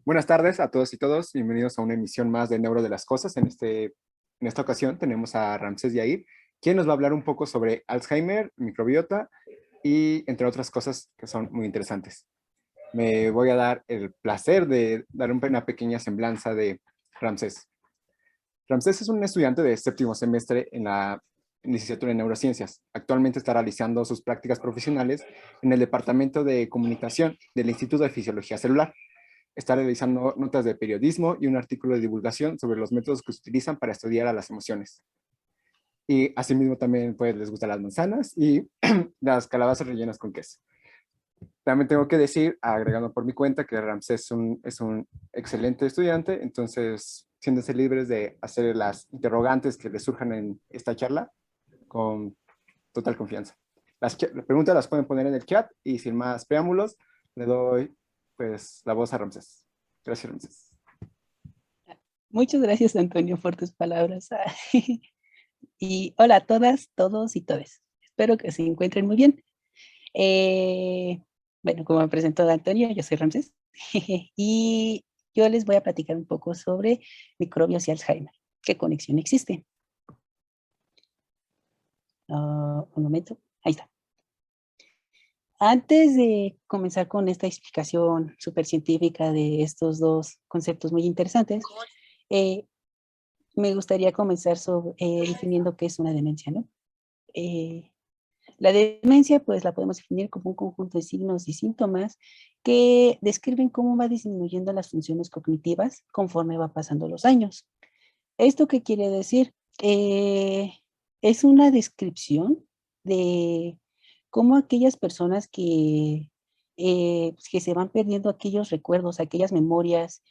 Buenas tardes a todos y todos. Bienvenidos a una emisión más de Neuro de las Cosas. En esta ocasión tenemos a Ramsés Yair, quien nos va a hablar un poco sobre Alzheimer, microbiota y entre otras cosas que son muy interesantes. Me voy a dar el placer de dar una pequeña semblanza de Ramsés. Ramsés es un estudiante de séptimo semestre en la licenciatura en neurociencias. Actualmente está realizando sus prácticas profesionales en el Departamento de Comunicación del Instituto de Fisiología Celular. Está realizando notas de periodismo y un artículo de divulgación sobre los métodos que se utilizan para estudiar a las emociones. Y asimismo también pues, les gustan las manzanas y las calabazas rellenas con queso. También tengo que decir, agregando por mi cuenta, que Ramsés es un excelente estudiante, entonces siéntense libres de hacer las interrogantes que les surjan en esta charla con total confianza. Las preguntas las pueden poner en el chat y sin más preámbulos, le doy pues la voz a Ramsés. Gracias, Ramsés. Muchas gracias, Antonio, por tus palabras. Y hola a todas, todos y todes. Espero que se encuentren muy bien. Bueno, como me presentó Antonio, yo soy Ramsés y yo les voy a platicar un poco sobre microbios y Alzheimer. ¿Qué conexión existe? Un momento, ahí está. Antes de comenzar con esta explicación súper científica de estos dos conceptos muy interesantes, me gustaría comenzar definiendo qué es una demencia, ¿no? La demencia, pues la podemos definir como un conjunto de signos y síntomas que describen cómo va disminuyendo las funciones cognitivas conforme va pasando los años. ¿Esto qué quiere decir? Es una descripción de cómo aquellas personas que se van perdiendo aquellos recuerdos, aquellas memorias,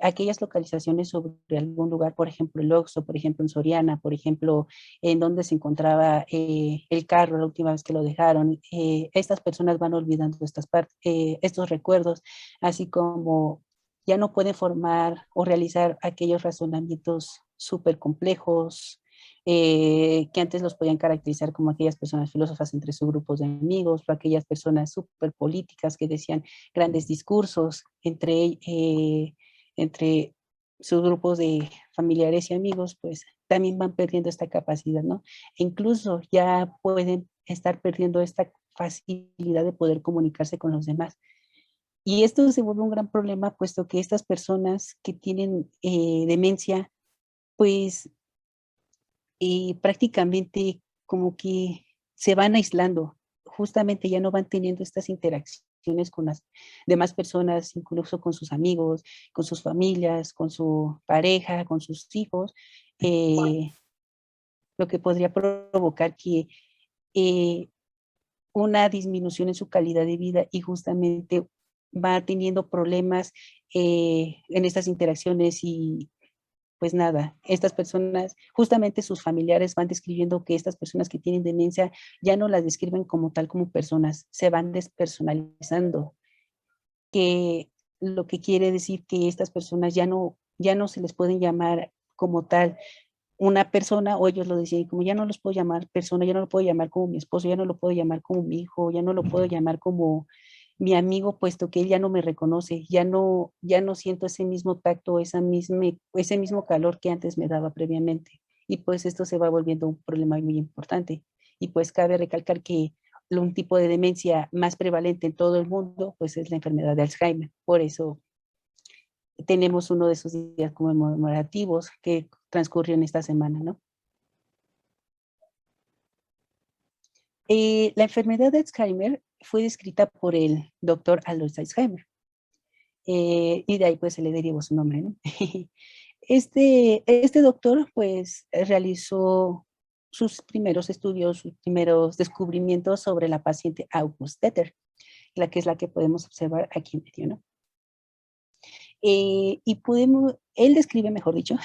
aquellas localizaciones sobre algún lugar, por ejemplo, el Oxxo, por ejemplo, en Soriana, por ejemplo, en donde se encontraba el carro la última vez que lo dejaron. Estas personas van olvidando estos recuerdos, así como ya no pueden formar o realizar aquellos razonamientos súper complejos que antes los podían caracterizar como aquellas personas filósofas entre sus grupos de amigos o aquellas personas súper políticas que decían grandes discursos entre sus grupos de familiares y amigos, pues también van perdiendo esta capacidad, ¿no? E incluso ya pueden estar perdiendo esta facilidad de poder comunicarse con los demás. Y esto se vuelve un gran problema, puesto que estas personas que tienen demencia, pues prácticamente como que se van aislando, justamente ya no van teniendo estas interacciones con las demás personas, incluso con sus amigos, con sus familias, con su pareja, con sus hijos, lo que podría provocar que eh, una disminución en su calidad de vida y justamente va teniendo problemas en estas interacciones y pues nada, estas personas, justamente sus familiares van describiendo que estas personas que tienen demencia ya no las describen como tal como personas, se van despersonalizando, que lo que quiere decir que estas personas ya no se les pueden llamar como tal una persona, o ellos lo decían como ya no los puedo llamar persona, ya no lo puedo llamar como mi esposo, ya no lo puedo llamar como mi hijo, ya no lo puedo llamar como mi amigo, puesto que él ya no me reconoce, ya no siento ese mismo tacto, ese mismo calor que antes me daba previamente. Y pues esto se va volviendo un problema muy importante. Y pues cabe recalcar que un tipo de demencia más prevalente en todo el mundo, pues es la enfermedad de Alzheimer. Por eso tenemos uno de esos días conmemorativos que transcurrió en esta semana, ¿no? La enfermedad de Alzheimer fue descrita por el doctor Alois Alzheimer, y de ahí pues se le derivó su nombre, ¿no? Este doctor pues realizó sus primeros estudios, sus primeros descubrimientos sobre la paciente August Detter, la que es la que podemos observar aquí en medio, ¿no? Él describe, mejor dicho,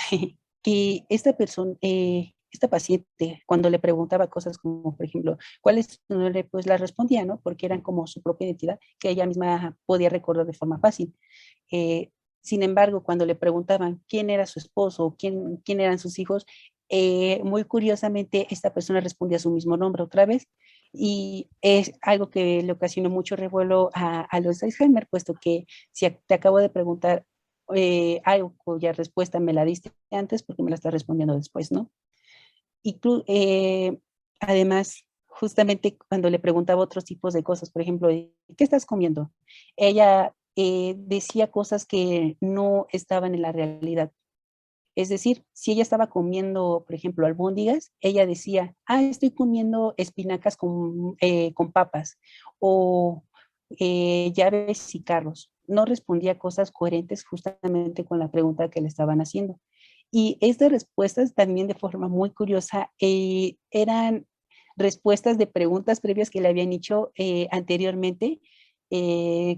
que esta paciente, cuando le preguntaba cosas como, por ejemplo, ¿cuál es su nombre? Pues la respondía, ¿no? Porque eran como su propia identidad, que ella misma podía recordar de forma fácil. Eh, Sin embargo, cuando le preguntaban quién era su esposo, quién eran sus hijos, muy curiosamente esta persona respondía su mismo nombre otra vez, y es algo que le ocasionó mucho revuelo a los Alzheimer, puesto que si te acabo de preguntar algo cuya respuesta me la diste antes porque me la estás respondiendo después, ¿no? Y tú, además, justamente cuando le preguntaba otros tipos de cosas, por ejemplo, ¿qué estás comiendo? Ella decía cosas que no estaban en la realidad. Es decir, si ella estaba comiendo, por ejemplo, albóndigas, ella decía, estoy comiendo espinacas con papas o llaves y carros. No respondía cosas coherentes justamente con la pregunta que le estaban haciendo. Y estas respuestas también de forma muy curiosa eran respuestas de preguntas previas que le habían hecho anteriormente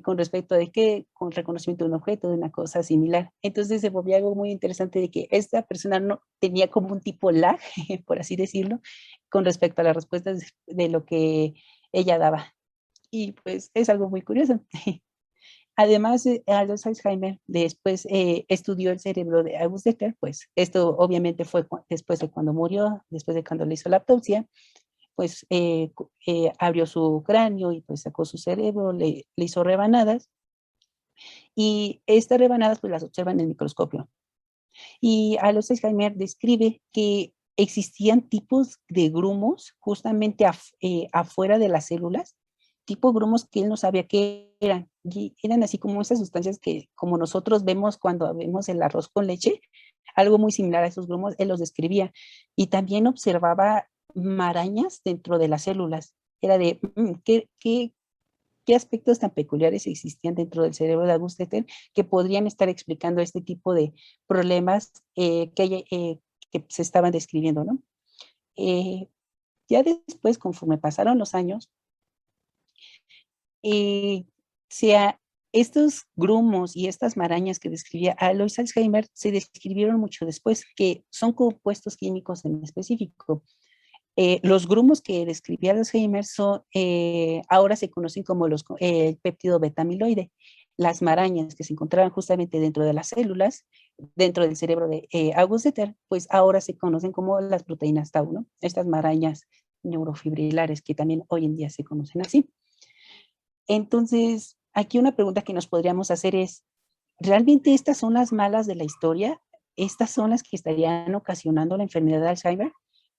con respecto de qué, con reconocimiento de un objeto, de una cosa similar. Entonces se volvió algo muy interesante de que esta persona no tenía como un tipo lag, por así decirlo, con respecto a las respuestas de lo que ella daba. Y pues es algo muy curioso. Además, Aldous Alzheimer después estudió el cerebro de August Decker, pues esto obviamente fue después de cuando murió, después de cuando le hizo la autopsia, pues abrió su cráneo y pues sacó su cerebro, le hizo rebanadas y estas rebanadas pues las observan en el microscopio. Y Aldous Alzheimer describe que existían tipos de grumos justamente afuera de las células, tipo grumos que él no sabía qué eran. Y eran así como esas sustancias que como nosotros vemos cuando vemos el arroz con leche, algo muy similar a esos grumos, él los describía. Y también observaba marañas dentro de las células. Era de, ¿qué aspectos tan peculiares existían dentro del cerebro de August Deter que podrían estar explicando este tipo de problemas que se estaban describiendo, ¿no? Eh, ya después, conforme pasaron los años, eh, sea, estos grumos y estas marañas que describía Alois Alzheimer se describieron mucho después, que son compuestos químicos en específico. Los grumos que describía Alzheimer ahora se conocen como el péptido beta-amiloide. Las marañas que se encontraban justamente dentro de las células, dentro del cerebro de August Deter, pues ahora se conocen como las proteínas tau, ¿no? Estas marañas neurofibrilares que también hoy en día se conocen así. Entonces, aquí una pregunta que nos podríamos hacer es, ¿realmente estas son las malas de la historia? ¿Estas son las que estarían ocasionando la enfermedad de Alzheimer?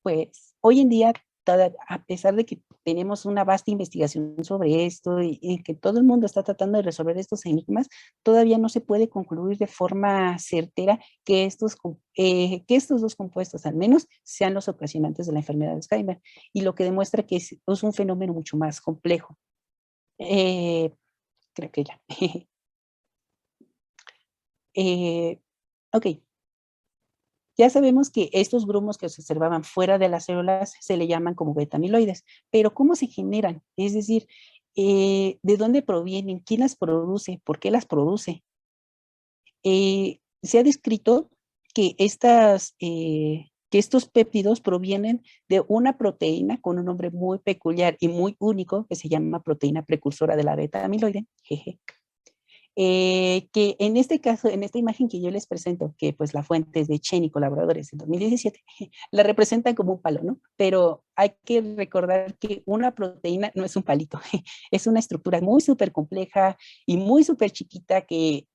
Pues hoy en día, a pesar de que tenemos una vasta investigación sobre esto y que todo el mundo está tratando de resolver estos enigmas, todavía no se puede concluir de forma certera que estos dos compuestos al menos sean los ocasionantes de la enfermedad de Alzheimer, y lo que demuestra que es un fenómeno mucho más complejo. Eh, Creo que ya. Ok, ya sabemos que estos grumos que se observaban fuera de las células se le llaman como beta-amiloides, pero ¿cómo se generan? Es decir, ¿de dónde provienen? ¿Quién las produce? ¿Por qué las produce? Se ha descrito que estos péptidos provienen de una proteína con un nombre muy peculiar y muy único que se llama proteína precursora de la beta-amiloide, jeje. Que en este caso, en esta imagen que yo les presento, que pues la fuente es de Chen y colaboradores en 2017, la representan como un palo, ¿no? Pero hay que recordar que una proteína no es un palito, es una estructura muy súper compleja y muy súper chiquita que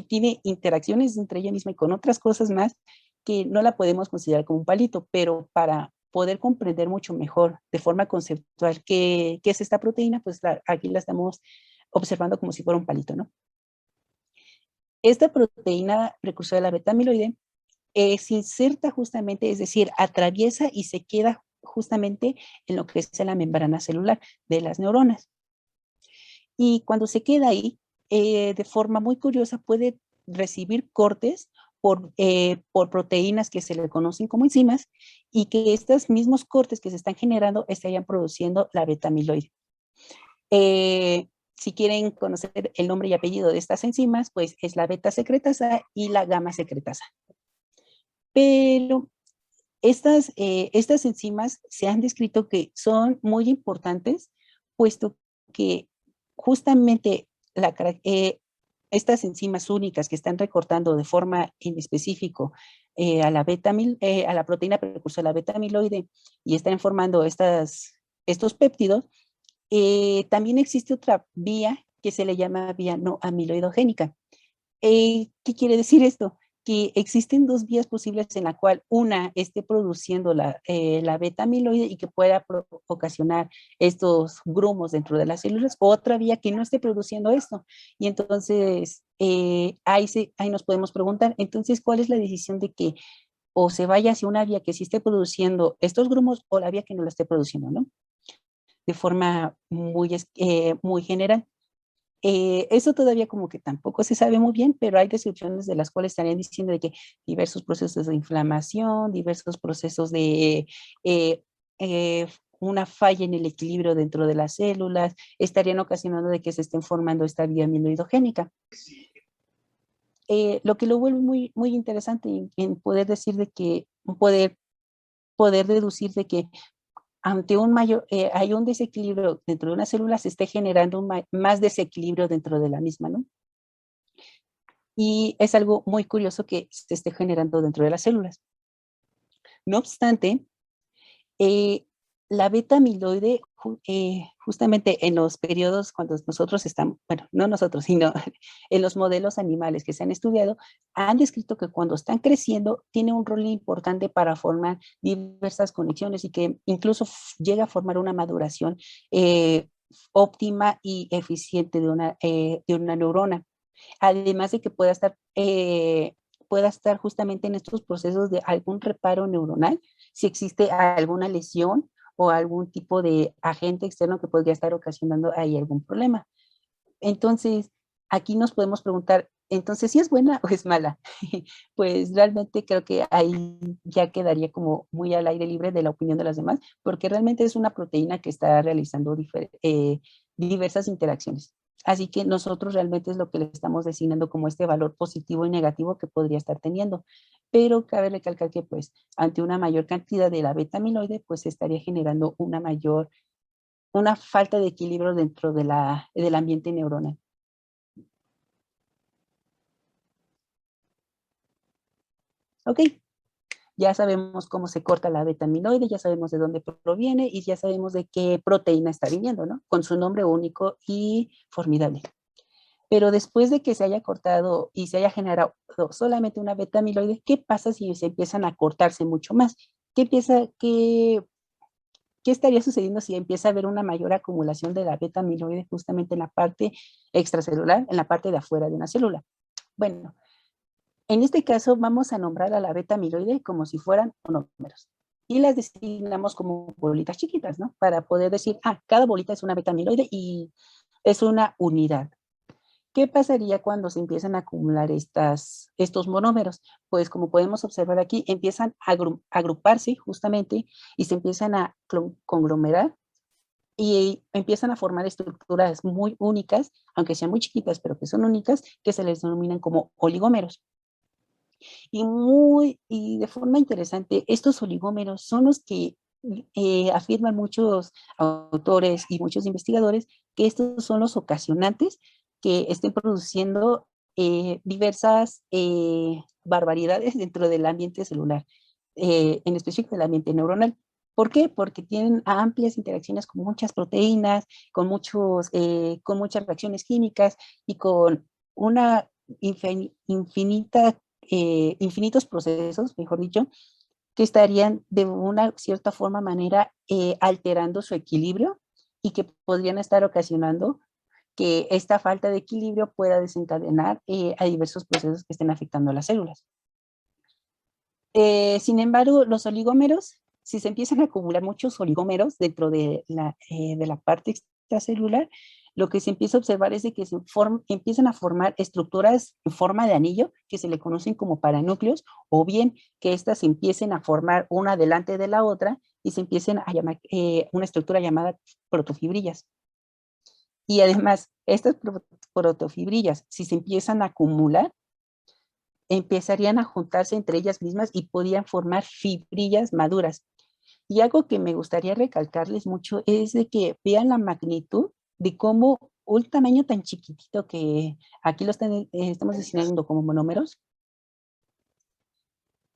tiene interacciones entre ella misma y con otras cosas más que no la podemos considerar como un palito, pero para poder comprender mucho mejor de forma conceptual qué es esta proteína, pues aquí la estamos observando como si fuera un palito, ¿no? Esta proteína precursora de la beta-amiloide se inserta justamente, es decir, atraviesa y se queda justamente en lo que es la membrana celular de las neuronas. Y cuando se queda ahí, de forma muy curiosa, puede recibir cortes por proteínas que se le conocen como enzimas y que estos mismos cortes que se están generando estarían produciendo la beta-amiloide. Si quieren conocer el nombre y apellido de estas enzimas, pues es la beta secretasa y la gamma secretasa. Pero estas enzimas se han descrito que son muy importantes, puesto que justamente estas enzimas únicas que están recortando de forma en específico a la proteína precursora de la beta-amiloide y están formando estos péptidos, también existe otra vía que se le llama vía no amiloidogénica. ¿Qué quiere decir esto? Que existen dos vías posibles en la cual una esté produciendo la beta amiloide y que pueda ocasionar estos grumos dentro de las células, o otra vía que no esté produciendo esto. Y entonces ahí nos podemos preguntar, entonces, ¿cuál es la decisión de que o se vaya hacia una vía que sí esté produciendo estos grumos o la vía que no la esté produciendo, ¿no? De forma muy general. Eso todavía como que tampoco se sabe muy bien, pero hay descripciones de las cuales estarían diciendo de que diversos procesos de inflamación, diversos procesos de eh, eh, una falla en el equilibrio dentro de las células, estarían ocasionando de que se estén formando esta vía amiloidogénica. Lo que lo vuelve muy interesante en poder decir de que, poder deducir de que ante hay un desequilibrio dentro de una célula, se esté generando más desequilibrio dentro de la misma, ¿no? Y es algo muy curioso que se esté generando dentro de las células. No obstante, eh, la beta amiloide, justamente en los periodos cuando nosotros estamos, bueno, no nosotros, sino en los modelos animales que se han estudiado, han descrito que cuando están creciendo tiene un rol importante para formar diversas conexiones y que incluso llega a formar una maduración óptima y eficiente de una neurona. Además de que pueda estar justamente en estos procesos de algún reparo neuronal, si existe alguna lesión o algún tipo de agente externo que podría estar ocasionando ahí algún problema. Entonces, aquí nos podemos preguntar, entonces, ¿si es buena o es mala? Pues realmente creo que ahí ya quedaría como muy al aire libre de la opinión de las demás, porque realmente es una proteína que está realizando diversas interacciones. Así que nosotros realmente es lo que le estamos designando como este valor positivo y negativo que podría estar teniendo. Pero cabe recalcar que pues ante una mayor cantidad de la beta amiloide, pues estaría generando una falta de equilibrio dentro del ambiente neuronal. Ok, ya sabemos cómo se corta la beta amiloide, ya sabemos de dónde proviene y ya sabemos de qué proteína está viniendo, ¿no? Con su nombre único y formidable. Pero después de que se haya cortado y se haya generado solamente una beta amiloide, ¿qué pasa si se empiezan a cortarse mucho más? ¿Qué estaría sucediendo si empieza a haber una mayor acumulación de la beta amiloide justamente en la parte extracelular, en la parte de afuera de una célula? Bueno, en este caso vamos a nombrar a la beta amiloide como si fueran monómeros y las designamos como bolitas chiquitas, ¿no? Para poder decir, cada bolita es una beta amiloide y es una unidad. ¿Qué pasaría cuando se empiezan a acumular estos monómeros? Pues como podemos observar aquí, empiezan a agruparse justamente y se empiezan a conglomerar y empiezan a formar estructuras muy únicas, aunque sean muy chiquitas, pero que son únicas, que se les denominan como oligómeros. Y de forma interesante, estos oligómeros son los que afirman muchos autores y muchos investigadores que estos son los ocasionantes que estén produciendo diversas barbaridades dentro del ambiente celular, en específico del ambiente neuronal. ¿Por qué? Porque tienen amplias interacciones con muchas proteínas, con muchas reacciones químicas y con una infinitos procesos, mejor dicho, que estarían de una cierta manera alterando su equilibrio y que podrían estar ocasionando que esta falta de equilibrio pueda desencadenar a diversos procesos que estén afectando a las células. Sin embargo, los oligómeros, si se empiezan a acumular muchos oligómeros dentro de la parte extracelular, lo que se empieza a observar es de que empiezan a formar estructuras en forma de anillo que se le conocen como paranúcleos, o bien que éstas empiecen a formar una delante de la otra y se empiecen a llamar una estructura llamada protofibrillas. Y además, estas protofibrillas, si se empiezan a acumular, empezarían a juntarse entre ellas mismas y podían formar fibrillas maduras. Y algo que me gustaría recalcarles mucho es de que vean la magnitud de cómo un tamaño tan chiquitito que aquí estamos designando como monómeros,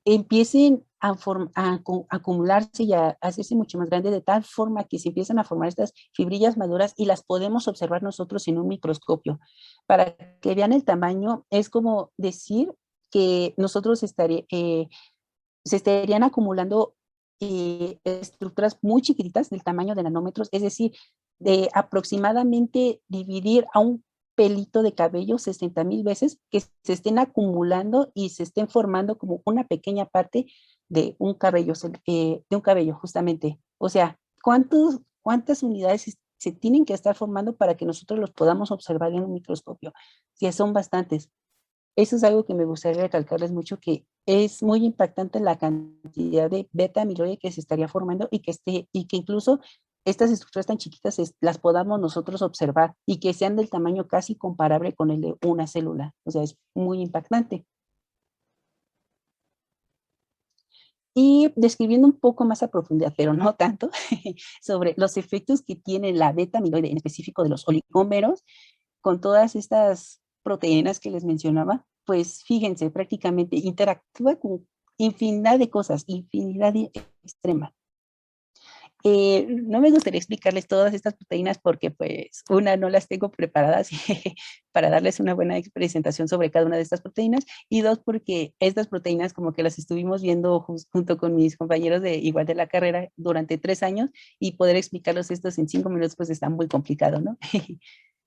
empiecen acumularse y a hacerse mucho más grande de tal forma que se empiezan a formar estas fibrillas maduras y las podemos observar nosotros en un microscopio. Para que vean el tamaño, es como decir que nosotros se estarían acumulando estructuras muy chiquititas del tamaño de nanómetros, es decir, de aproximadamente dividir a un pelito de cabello 60,000 veces, que se estén acumulando y se estén formando como una pequeña parte de un cabello justamente. O sea, ¿cuántas unidades se tienen que estar formando para que nosotros los podamos observar en un microscopio? Sí, son bastantes. Eso es algo que me gustaría recalcarles mucho, que es muy impactante la cantidad de beta amiloide que se estaría formando y que incluso estas estructuras tan chiquitas las podamos nosotros observar y que sean del tamaño casi comparable con el de una célula. O sea, es muy impactante. Y describiendo un poco más a profundidad, pero no tanto, sobre los efectos que tiene la beta amiloide, en específico de los oligómeros, con todas estas proteínas que les mencionaba, pues fíjense, prácticamente interactúa con infinidad de cosas, extrema. No me gustaría explicarles todas estas proteínas porque pues una no las tengo preparadas para darles una buena presentación sobre cada una de estas proteínas, y dos porque estas proteínas como que las estuvimos viendo junto con mis compañeros de igual de la carrera durante 3 años, y poder explicarlos estos en 5 minutos pues está muy complicado, ¿no?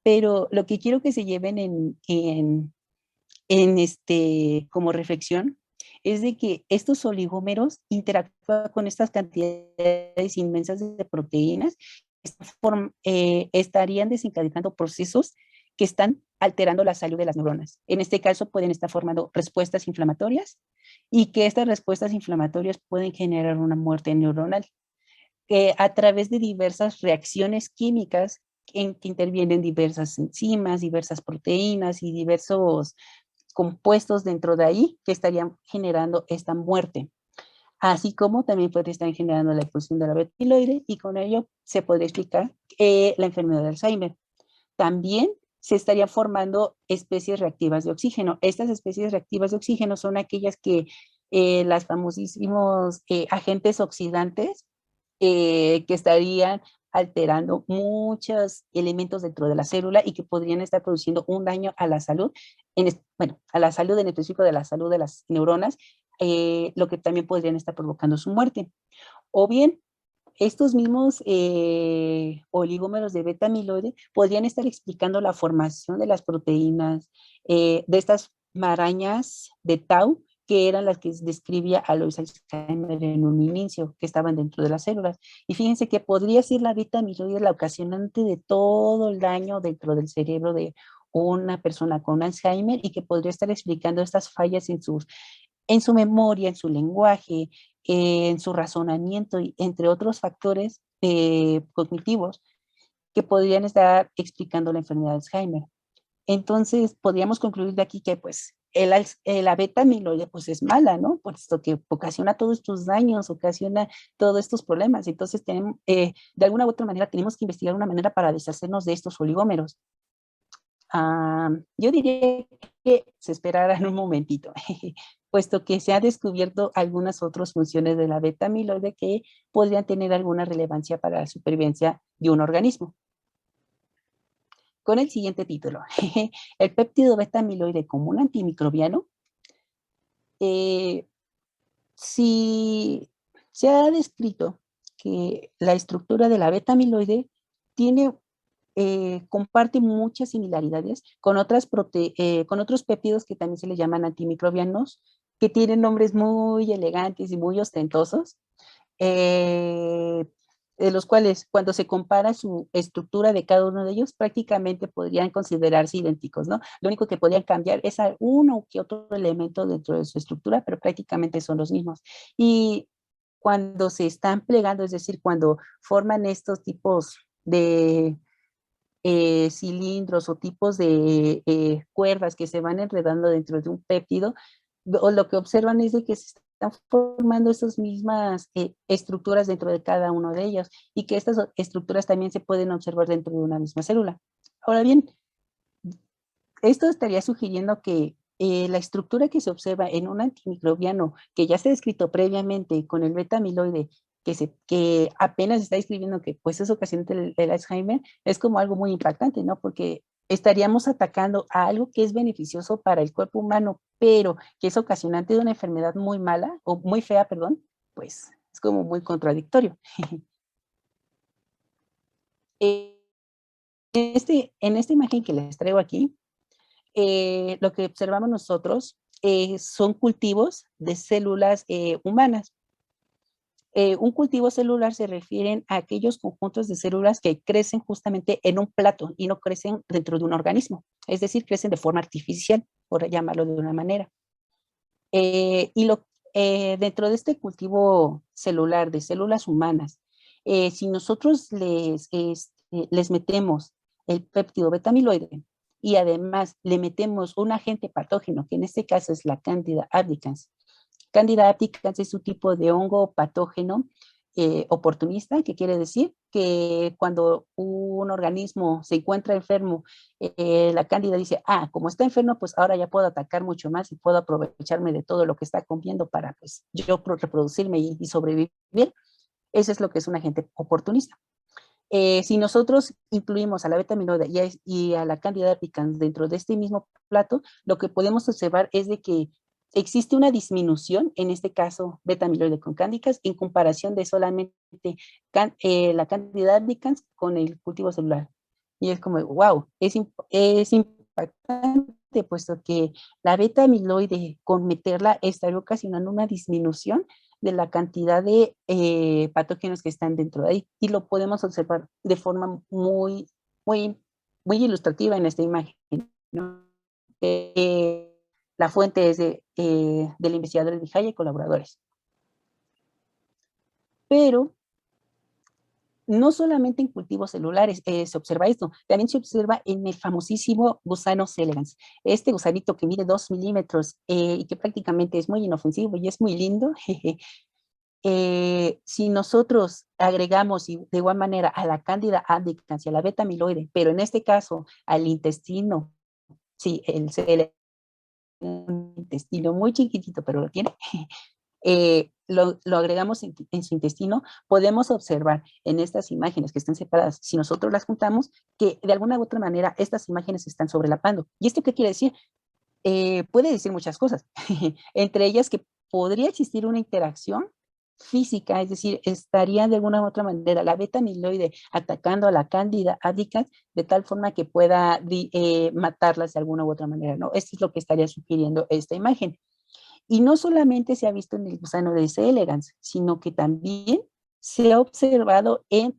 Pero lo que quiero que se lleven como reflexión es de que estos oligómeros interactúan con estas cantidades inmensas de proteínas, estarían desencadenando procesos que están alterando la salud de las neuronas. En este caso pueden estar formando respuestas inflamatorias, y que estas respuestas inflamatorias pueden generar una muerte neuronal a través de diversas reacciones químicas en que intervienen diversas enzimas, diversas proteínas y diversos compuestos dentro de ahí que estarían generando esta muerte. Así como también puede estar generando la expulsión de la beta amiloide, y con ello se podría explicar la enfermedad de Alzheimer. También se estarían formando especies reactivas de oxígeno. Estas especies reactivas de oxígeno son aquellas que las famosísimos agentes oxidantes que estarían alterando muchos elementos dentro de la célula y que podrían estar produciendo un daño a la salud, bueno, a la salud en específico de la salud de las neuronas, lo que también podrían estar provocando su muerte. O bien, estos mismos oligómeros de beta amiloide podrían estar explicando la formación de las proteínas, de estas marañas de tau, que eran las que describía Alois Alzheimer en un inicio, que estaban dentro de las células. Y fíjense que podría ser la beta amiloide la ocasionante de todo el daño dentro del cerebro de una persona con Alzheimer, y que podría estar explicando estas fallas en su memoria, en su lenguaje, en su razonamiento, y entre otros factores cognitivos que podrían estar explicando la enfermedad de Alzheimer. Entonces, podríamos concluir de aquí que pues la beta amiloide pues es mala, ¿no? Puesto que ocasiona todos estos daños, ocasiona todos estos problemas. Entonces, de alguna u otra manera tenemos que investigar una manera para deshacernos de estos oligómeros. Yo diría que se esperaran un momentito, puesto que se ha descubierto algunas otras funciones de la beta amiloide que podrían tener alguna relevancia para la supervivencia de un organismo. Con el siguiente título, el péptido beta amiloide como un antimicrobiano. Si se ha descrito que la estructura de la beta amiloide comparte muchas similaridades con con otros péptidos que también se le llaman antimicrobianos, que tienen nombres muy elegantes y muy ostentosos, de los cuales cuando se compara su estructura de cada uno de ellos, prácticamente podrían considerarse idénticos, ¿no? Lo único que podrían cambiar es uno que otro elemento dentro de su estructura, pero prácticamente son los mismos. Y cuando se están plegando, es decir, cuando forman estos tipos de cilindros o tipos de cuerdas que se van enredando dentro de un péptido, o lo que observan es de que se están formando esas mismas estructuras dentro de cada uno de ellos, y que estas estructuras también se pueden observar dentro de una misma célula. Ahora bien, esto estaría sugiriendo que la estructura que se observa en un antimicrobiano que ya se ha descrito previamente con el beta-amiloide, que apenas está describiendo que pues es ocasionante del Alzheimer, es como algo muy impactante, ¿no? Porque estaríamos atacando a algo que es beneficioso para el cuerpo humano, pero que es ocasionante de una enfermedad muy mala, o muy fea, perdón, pues es como muy contradictorio. En esta imagen que les traigo aquí, lo que observamos nosotros son cultivos de células humanas. Un cultivo celular se refieren a aquellos conjuntos de células que crecen justamente en un plato y no crecen dentro de un organismo, es decir, crecen de forma artificial, por llamarlo de una manera. Y dentro de este cultivo celular de células humanas, si nosotros les metemos el péptido beta-amiloide y además le metemos un agente patógeno, que en este caso es la Candida albicans. Candida albicans es un tipo de hongo patógeno oportunista, que quiere decir que cuando un organismo se encuentra enfermo, la cándida dice, como está enfermo, pues ahora ya puedo atacar mucho más y puedo aprovecharme de todo lo que está comiendo para pues yo reproducirme y sobrevivir. Eso es lo que es un agente oportunista. Si nosotros incluimos a la beta-amiloide y a la Candida albicans dentro de este mismo plato, lo que podemos observar es de que existe una disminución, en este caso beta-amiloide con cándicas, en comparación de solamente la Candida albicans con el cultivo celular. Y es como, wow, es impactante, puesto que la beta-amiloide, con meterla, estaría ocasionando una disminución de la cantidad de patógenos que están dentro de ahí. Y lo podemos observar de forma muy, muy, muy ilustrativa en esta imagen, ¿no? La fuente es del investigador Vijaya y colaboradores. Pero no solamente en cultivos celulares se observa esto, también se observa en el famosísimo gusano elegans. Este gusanito que mide 2 milímetros y que prácticamente es muy inofensivo y es muy lindo. Si nosotros agregamos de igual manera a la Candida albicans y a la beta-amiloide, pero en este caso al intestino, sí, un intestino muy chiquitito, pero lo tiene, lo agregamos en su intestino, podemos observar en estas imágenes que están separadas, si nosotros las juntamos, que de alguna u otra manera estas imágenes se están sobrelapando. ¿Y esto qué quiere decir? Puede decir muchas cosas, entre ellas que podría existir una interacción física, es decir, estaría de alguna u otra manera la beta-amiloide atacando a la Candida albicans de tal forma que pueda matarlas de alguna u otra manera, ¿no? Esto es lo que estaría sugiriendo esta imagen. Y no solamente se ha visto en el gusano de C. elegans, sino que también se ha observado en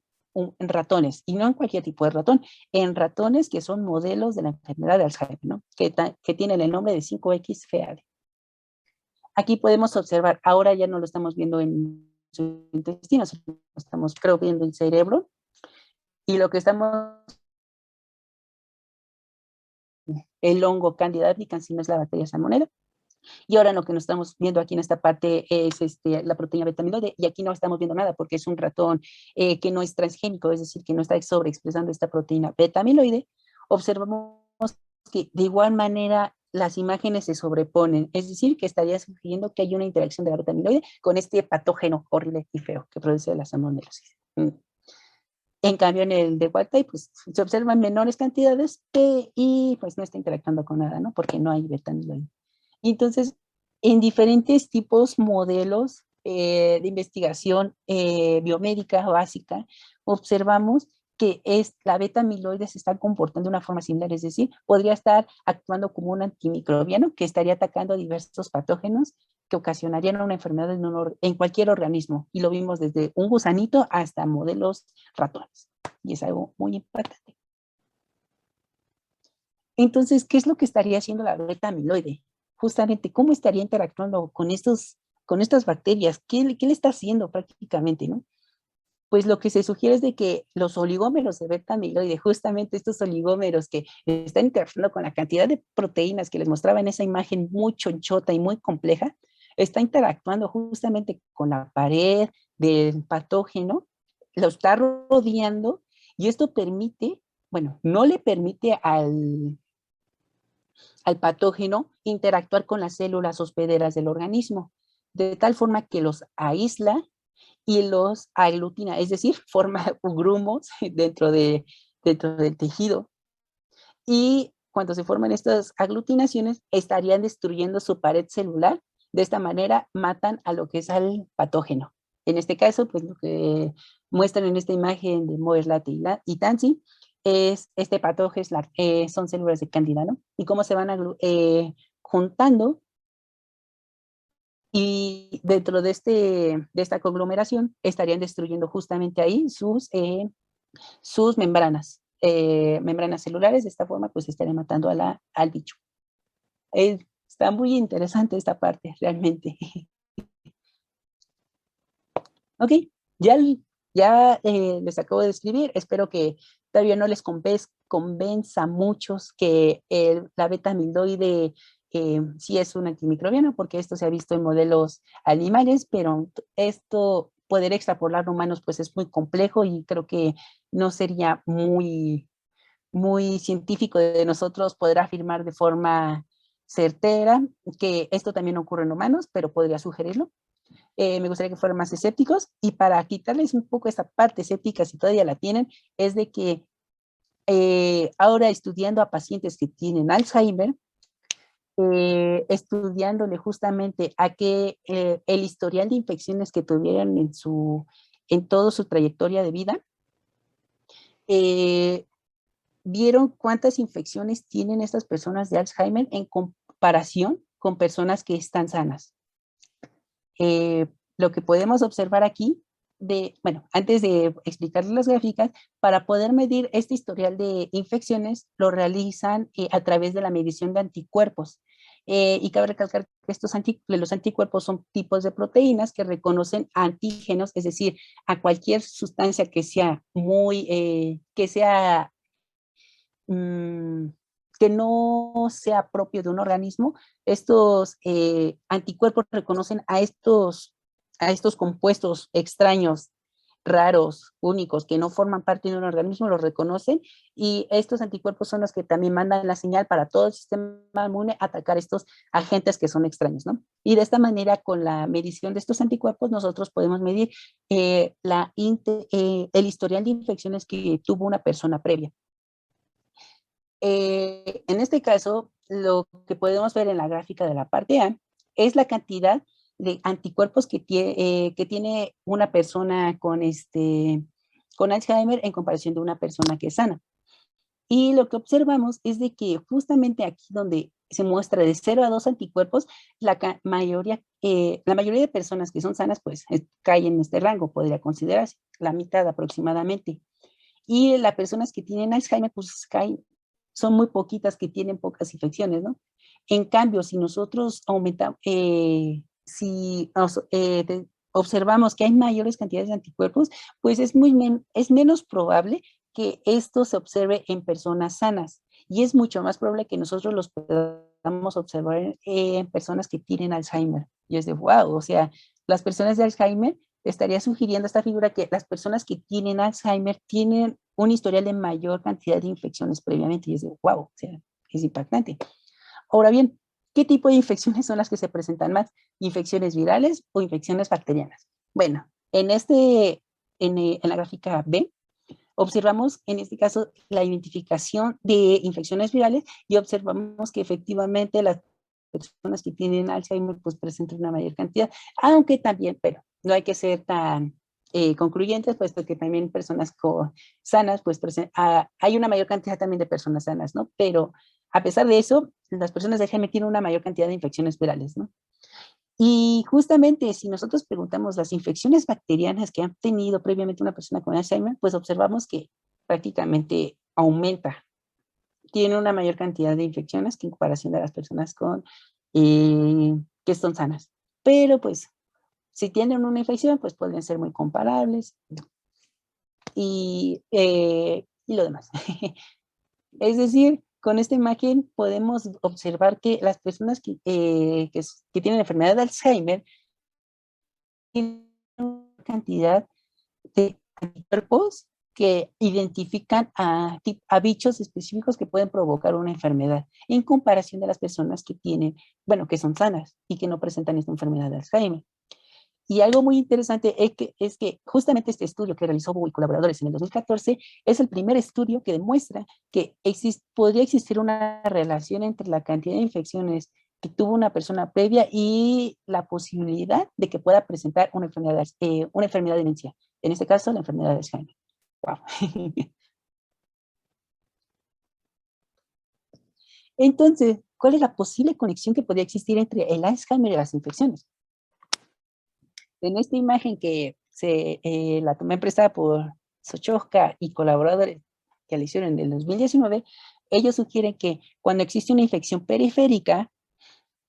ratones, y no en cualquier tipo de ratón, en ratones que son modelos de la enfermedad de Alzheimer, ¿no? Que tienen el nombre de 5X FeAD. Aquí podemos observar, ahora ya no lo estamos viendo en su intestino, lo estamos creo viendo en el cerebro, y lo que estamos, el hongo Candida albicans, si no es la bacteria salmonella. Y ahora lo que nos estamos viendo aquí en esta parte es la proteína beta-amiloide, y aquí no estamos viendo nada porque es un ratón que no es transgénico, es decir, que no está sobreexpresando esta proteína beta-amiloide. Observamos que de igual manera las imágenes se sobreponen, es decir, que estaría sugiriendo que hay una interacción de la beta-amiloide con este patógeno horrible y feo que produce la salmonelosis. En cambio, en el de wild type, pues se observan menores cantidades y pues no está interactuando con nada, ¿no? Porque no hay beta-amiloide. Entonces, en diferentes tipos, modelos de investigación biomédica básica, observamos que la beta-amiloide se está comportando de una forma similar, es decir, podría estar actuando como un antimicrobiano que estaría atacando a diversos patógenos que ocasionarían una enfermedad en cualquier organismo. Y lo vimos desde un gusanito hasta modelos ratones. Y es algo muy impactante. Entonces, ¿qué es lo que estaría haciendo la beta-amiloide? Justamente, ¿cómo estaría interactuando con estas bacterias? ¿Qué le está haciendo prácticamente, no? Pues lo que se sugiere es de que los oligómeros de beta-amiloide, justamente estos oligómeros que están interactuando con la cantidad de proteínas que les mostraba en esa imagen muy chonchota y muy compleja, está interactuando justamente con la pared del patógeno, lo está rodeando, y esto permite, bueno, no le permite al patógeno interactuar con las células hospederas del organismo, de tal forma que los aísla y los aglutina, es decir, forma grumos dentro del tejido. Y cuando se forman estas aglutinaciones, estarían destruyendo su pared celular. De esta manera, matan a lo que es al patógeno. En este caso, pues lo que muestran en esta imagen de Moerlat y Tansi es este patógeno, son células de Cándida, ¿no? Y cómo se van juntando y dentro de esta conglomeración estarían destruyendo justamente ahí sus membranas celulares. De esta forma, pues estarían matando al bicho. Está muy interesante esta parte, realmente. Ok, ya, ya les acabo de escribir. Espero que todavía no les convenza a muchos que la beta amiloide sí es un antimicrobiano, porque esto se ha visto en modelos animales, pero esto, poder extrapolarlo a humanos, pues es muy complejo y creo que no sería muy científico de nosotros poder afirmar de forma certera que esto también ocurre en humanos, pero podría sugerirlo. Me gustaría que fueran más escépticos, y para quitarles un poco esta parte escéptica, si todavía la tienen, es de que ahora estudiando a pacientes que tienen Alzheimer, estudiándole justamente a que el historial de infecciones que tuvieran en toda su trayectoria de vida, vieron cuántas infecciones tienen estas personas de Alzheimer en comparación con personas que están sanas. Lo que podemos observar aquí, bueno, antes de explicarles las gráficas, para poder medir este historial de infecciones, lo realizan a través de la medición de anticuerpos. Y cabe recalcar que los anticuerpos son tipos de proteínas que reconocen antígenos, es decir, a cualquier sustancia que sea mm, que no sea propio de un organismo. Estos anticuerpos reconocen a estos compuestos extraños, raros, únicos, que no forman parte de un organismo, los reconocen, y estos anticuerpos son los que también mandan la señal para todo el sistema inmune a atacar estos agentes que son extraños, ¿no? Y de esta manera, con la medición de estos anticuerpos, nosotros podemos medir el historial de infecciones que tuvo una persona previa. En este caso, lo que podemos ver en la gráfica de la parte A es la cantidad de anticuerpos que tiene una persona con Alzheimer en comparación de una persona que es sana. Y lo que observamos es de que justamente aquí donde se muestra de 0 a 2 anticuerpos, la mayoría de personas que son sanas, pues caen en este rango, podría considerarse, la mitad aproximadamente. Y las personas que tienen Alzheimer, pues son muy poquitas que tienen pocas infecciones, ¿no? En cambio, si nosotros aumentamos, observamos que hay mayores cantidades de anticuerpos, pues es menos probable que esto se observe en personas sanas. Y es mucho más probable que nosotros los podamos observar en personas que tienen Alzheimer. Y es de wow, o sea, las personas de Alzheimer, estaría sugiriendo esta figura que las personas que tienen Alzheimer tienen un historial de mayor cantidad de infecciones previamente, y es de wow, o sea, es impactante. Ahora bien, ¿qué tipo de infecciones son las que se presentan más? ¿Infecciones virales o infecciones bacterianas? Bueno, en la gráfica B, observamos en este caso la identificación de infecciones virales, y observamos que efectivamente las personas que tienen Alzheimer pues presentan una mayor cantidad, aunque también, pero no hay que ser tan concluyentes, puesto que también personas sanas, pues hay una mayor cantidad también de personas sanas, ¿no? Pero a pesar de eso, las personas de Alzheimer tienen una mayor cantidad de infecciones virales, ¿no? Y justamente si nosotros preguntamos las infecciones bacterianas que han tenido previamente una persona con Alzheimer, pues observamos que prácticamente aumenta, tiene una mayor cantidad de infecciones que en comparación de las personas que son sanas. Pero pues si tienen una infección, pues pueden ser muy comparables y lo demás. Es decir, con esta imagen podemos observar que las personas que tienen la enfermedad de Alzheimer tienen una cantidad de anticuerpos que identifican a bichos específicos que pueden provocar una enfermedad, en comparación de las personas que tienen, bueno, que son sanas y que no presentan esta enfermedad de Alzheimer. Y algo muy interesante es que justamente este estudio que realizó Bowie y colaboradores en el 2014 es el primer estudio que demuestra que podría existir una relación entre la cantidad de infecciones que tuvo una persona previa y la posibilidad de que pueda presentar una enfermedad de demencia. En este caso, la enfermedad de Alzheimer. Wow. Entonces, ¿cuál es la posible conexión que podría existir entre el Alzheimer y las infecciones? En esta imagen que la tomé prestada por Sochosca y colaboradores que la hicieron en el 2019, ellos sugieren que cuando existe una infección periférica,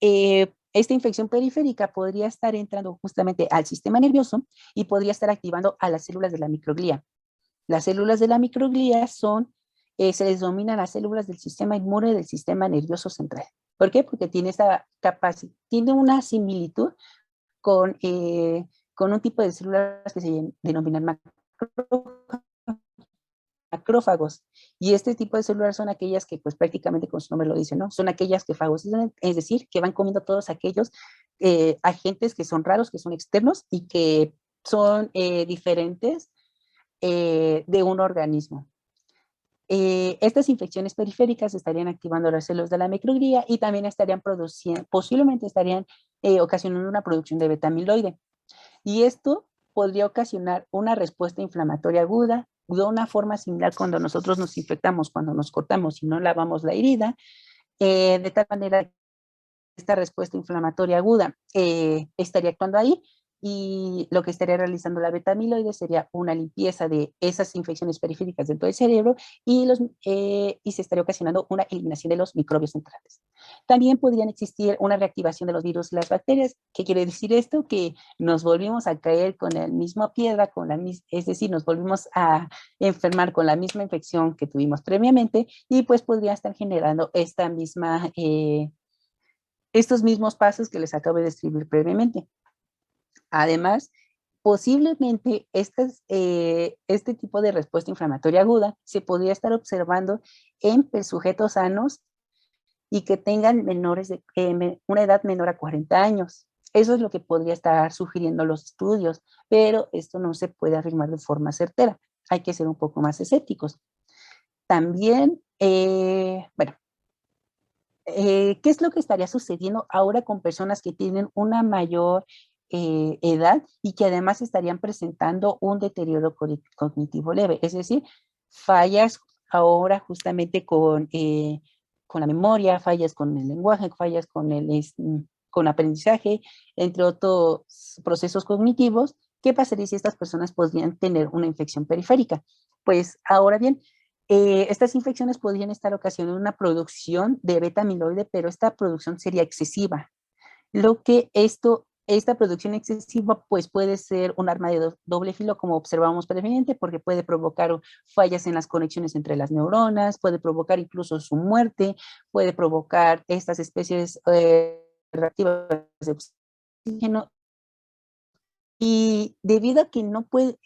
esta infección periférica podría estar entrando justamente al sistema nervioso y podría estar activando a las células de la microglía. Las células de la microglía se les denomina las células del sistema inmune del sistema nervioso central. ¿Por qué? Porque tiene esta capacidad, tiene una similitud con, con un tipo de células que se denominan macrófagos. Y este tipo de células son aquellas que, pues prácticamente como su nombre lo dice, ¿no? Son aquellas que fagocitan, es decir, que van comiendo todos aquellos agentes que son raros, que son externos y que son diferentes de un organismo. Estas infecciones periféricas estarían activando las células de la microglía y también estarían produciendo, posiblemente estarían ocasionando una producción de beta-amiloide. Y esto podría ocasionar una respuesta inflamatoria aguda de una forma similar cuando nosotros nos infectamos, cuando nos cortamos y no lavamos la herida, de tal manera que esta respuesta inflamatoria aguda estaría actuando ahí y lo que estaría realizando la beta-amiloide sería una limpieza de esas infecciones periféricas dentro del cerebro y se estaría ocasionando una eliminación de los microbios centrales. También podrían existir una reactivación de los virus y las bacterias. ¿Qué quiere decir esto? Que nos volvimos a caer con la misma piedra, es decir, nos volvimos a enfermar con la misma infección que tuvimos previamente y pues podría estar generando estos mismos pasos que les acabo de describir previamente. Además, posiblemente este tipo de respuesta inflamatoria aguda se podría estar observando en sujetos sanos y que tengan una edad menor a 40 años. Eso es lo que podría estar sugiriendo los estudios, pero esto no se puede afirmar de forma certera. Hay que ser un poco más escépticos. También, bueno, ¿qué es lo que estaría sucediendo ahora con personas que tienen una mayor edad y que además estarían presentando un deterioro cognitivo leve? Es decir, fallas ahora justamente con la memoria, fallas con el lenguaje, fallas con aprendizaje, entre otros procesos cognitivos. ¿Qué pasaría si estas personas podrían tener una infección periférica? Pues ahora bien, estas infecciones podrían estar ocasionando una producción de beta-amiloide, pero esta producción sería excesiva. Esta producción excesiva, pues puede ser un arma de doble filo, como observamos previamente, porque puede provocar fallas en las conexiones entre las neuronas, puede provocar incluso su muerte, puede provocar estas especies reactivas de oxígeno. Y debido a que no puede,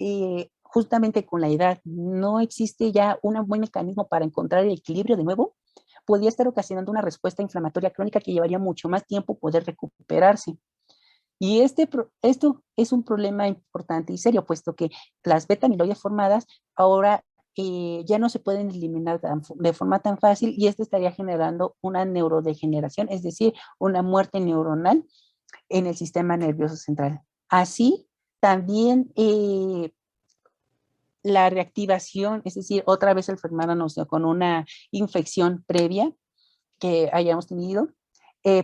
justamente con la edad, no existe ya un buen mecanismo para encontrar el equilibrio de nuevo, podría estar ocasionando una respuesta inflamatoria crónica que llevaría mucho más tiempo poder recuperarse. Y esto es un problema importante y serio, puesto que las beta-amiloides formadas ahora ya no se pueden eliminar de forma tan fácil y esto estaría generando una neurodegeneración, es decir, una muerte neuronal en el sistema nervioso central. Así, también la reactivación, es decir, otra vez enfermarnos con una infección previa que hayamos tenido,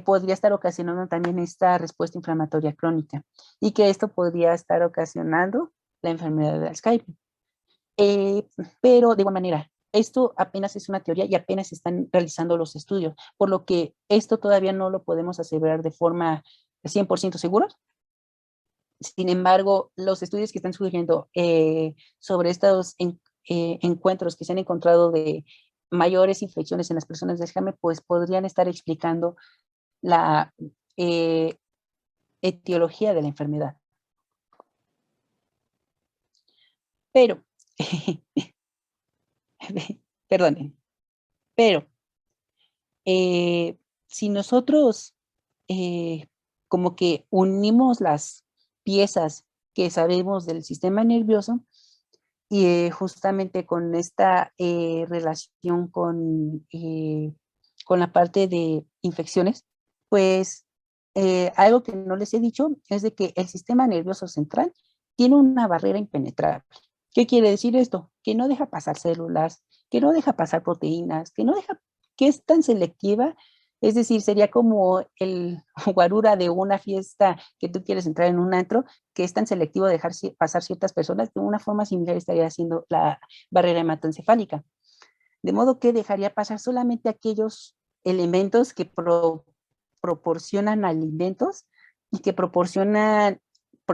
podría estar ocasionando también esta respuesta inflamatoria crónica y que esto podría estar ocasionando la enfermedad de Alzheimer. Pero de igual manera, esto apenas es una teoría y apenas se están realizando los estudios, por lo que esto todavía no lo podemos aseverar de forma 100% segura. Sin embargo, los estudios que están surgiendo sobre estos encuentros que se han encontrado de mayores infecciones en las personas de Alzheimer, pues podrían estar explicando la eh, etiología de la enfermedad. Pero perdonen, pero si nosotros como que unimos las piezas que sabemos del sistema nervioso y justamente con esta relación con la parte de infecciones, pues algo que no les he dicho es de que el sistema nervioso central tiene una barrera impenetrable. ¿Qué quiere decir esto? Que no deja pasar células, que no deja pasar proteínas, que no deja, que es tan selectiva, es decir, sería como el guarura de una fiesta que tú quieres entrar en un antro, que es tan selectivo de dejar pasar ciertas personas, de una forma similar estaría haciendo la barrera hematoencefálica. De modo que dejaría pasar solamente aquellos elementos que proporcionan alimentos y que proporcionan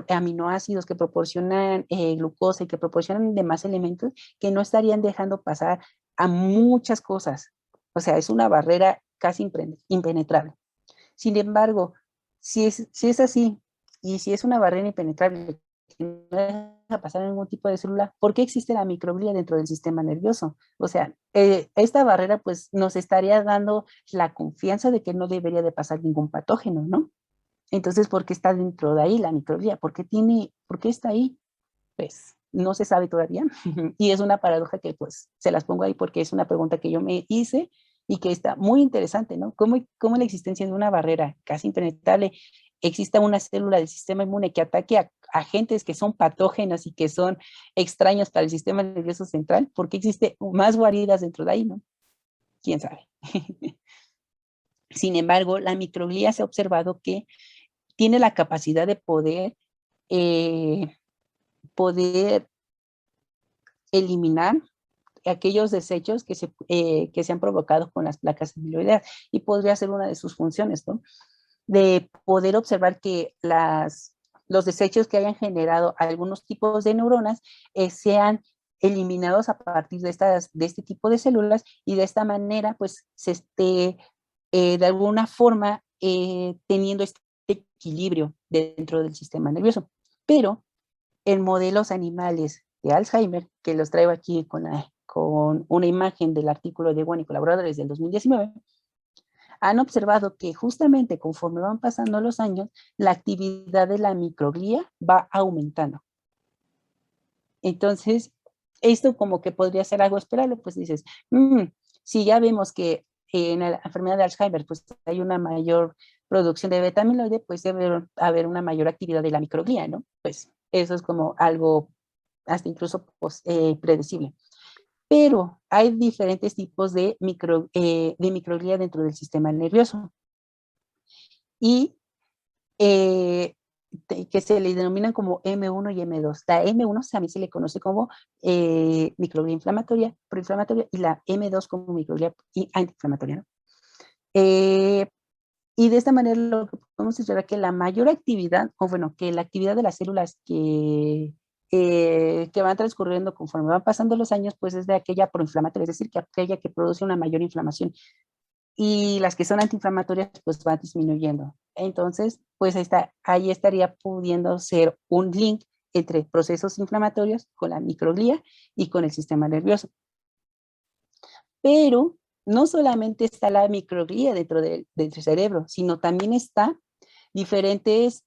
aminoácidos, que proporcionan glucosa y que proporcionan demás elementos que no estarían dejando pasar a muchas cosas. O sea, es una barrera casi impenetrable. Sin embargo, si es así y si es una barrera impenetrable que no deja pasar ningún tipo de célula, ¿por qué existe la microglía dentro del sistema nervioso? O sea, esta barrera pues nos estaría dando la confianza de que no debería de pasar ningún patógeno, ¿no? Entonces, ¿por qué está dentro de ahí la microglía? ¿Por qué está ahí? Pues no se sabe todavía. Y es una paradoja que pues se las pongo ahí porque es una pregunta que yo me hice y que está muy interesante, ¿no? ¿Cómo la existencia de una barrera casi impenetrable exista una célula del sistema inmune que ataque a agentes que son patógenos y que son extraños para el sistema nervioso central? ¿Por qué existe más guaridas dentro de ahí, no? ¿Quién sabe? Sin embargo, la microglía se ha observado que tiene la capacidad de eh, poder eliminar aquellos desechos que se han provocado con las placas amiloideas y podría ser una de sus funciones, ¿no? De poder observar que los desechos que hayan generado algunos tipos de neuronas sean eliminados a partir de este tipo de células y de esta manera pues se esté de alguna forma teniendo este equilibrio dentro del sistema nervioso. Pero en modelos animales de Alzheimer, que los traigo aquí con una imagen del artículo de Wen y colaboradores del 2019, han observado que justamente conforme van pasando los años, la actividad de la microglía va aumentando. Entonces, esto como que podría ser algo esperable, pues dices, si ya vemos que en la enfermedad de Alzheimer pues hay una mayor producción de beta amiloide, pues debe haber una mayor actividad de la microglía, ¿no? Pues eso es como algo hasta incluso pues, predecible. Pero hay diferentes tipos de microglía dentro del sistema nervioso y eh, que se le denominan como M1 y M2. La M1 también se le conoce como microglía inflamatoria, proinflamatoria, y la M2 como microglía antiinflamatoria, ¿no? Y de esta manera lo que podemos observar que la mayor actividad, o bueno, que la actividad de las células que van transcurriendo conforme van pasando los años, pues es de aquella proinflamatoria, es decir, que aquella que produce una mayor inflamación. Y las que son antiinflamatorias, pues van disminuyendo. Entonces, pues ahí estaría pudiendo ser un link entre procesos inflamatorios con la microglía y con el sistema nervioso. Pero no solamente está la microglía dentro del cerebro, sino también está diferentes,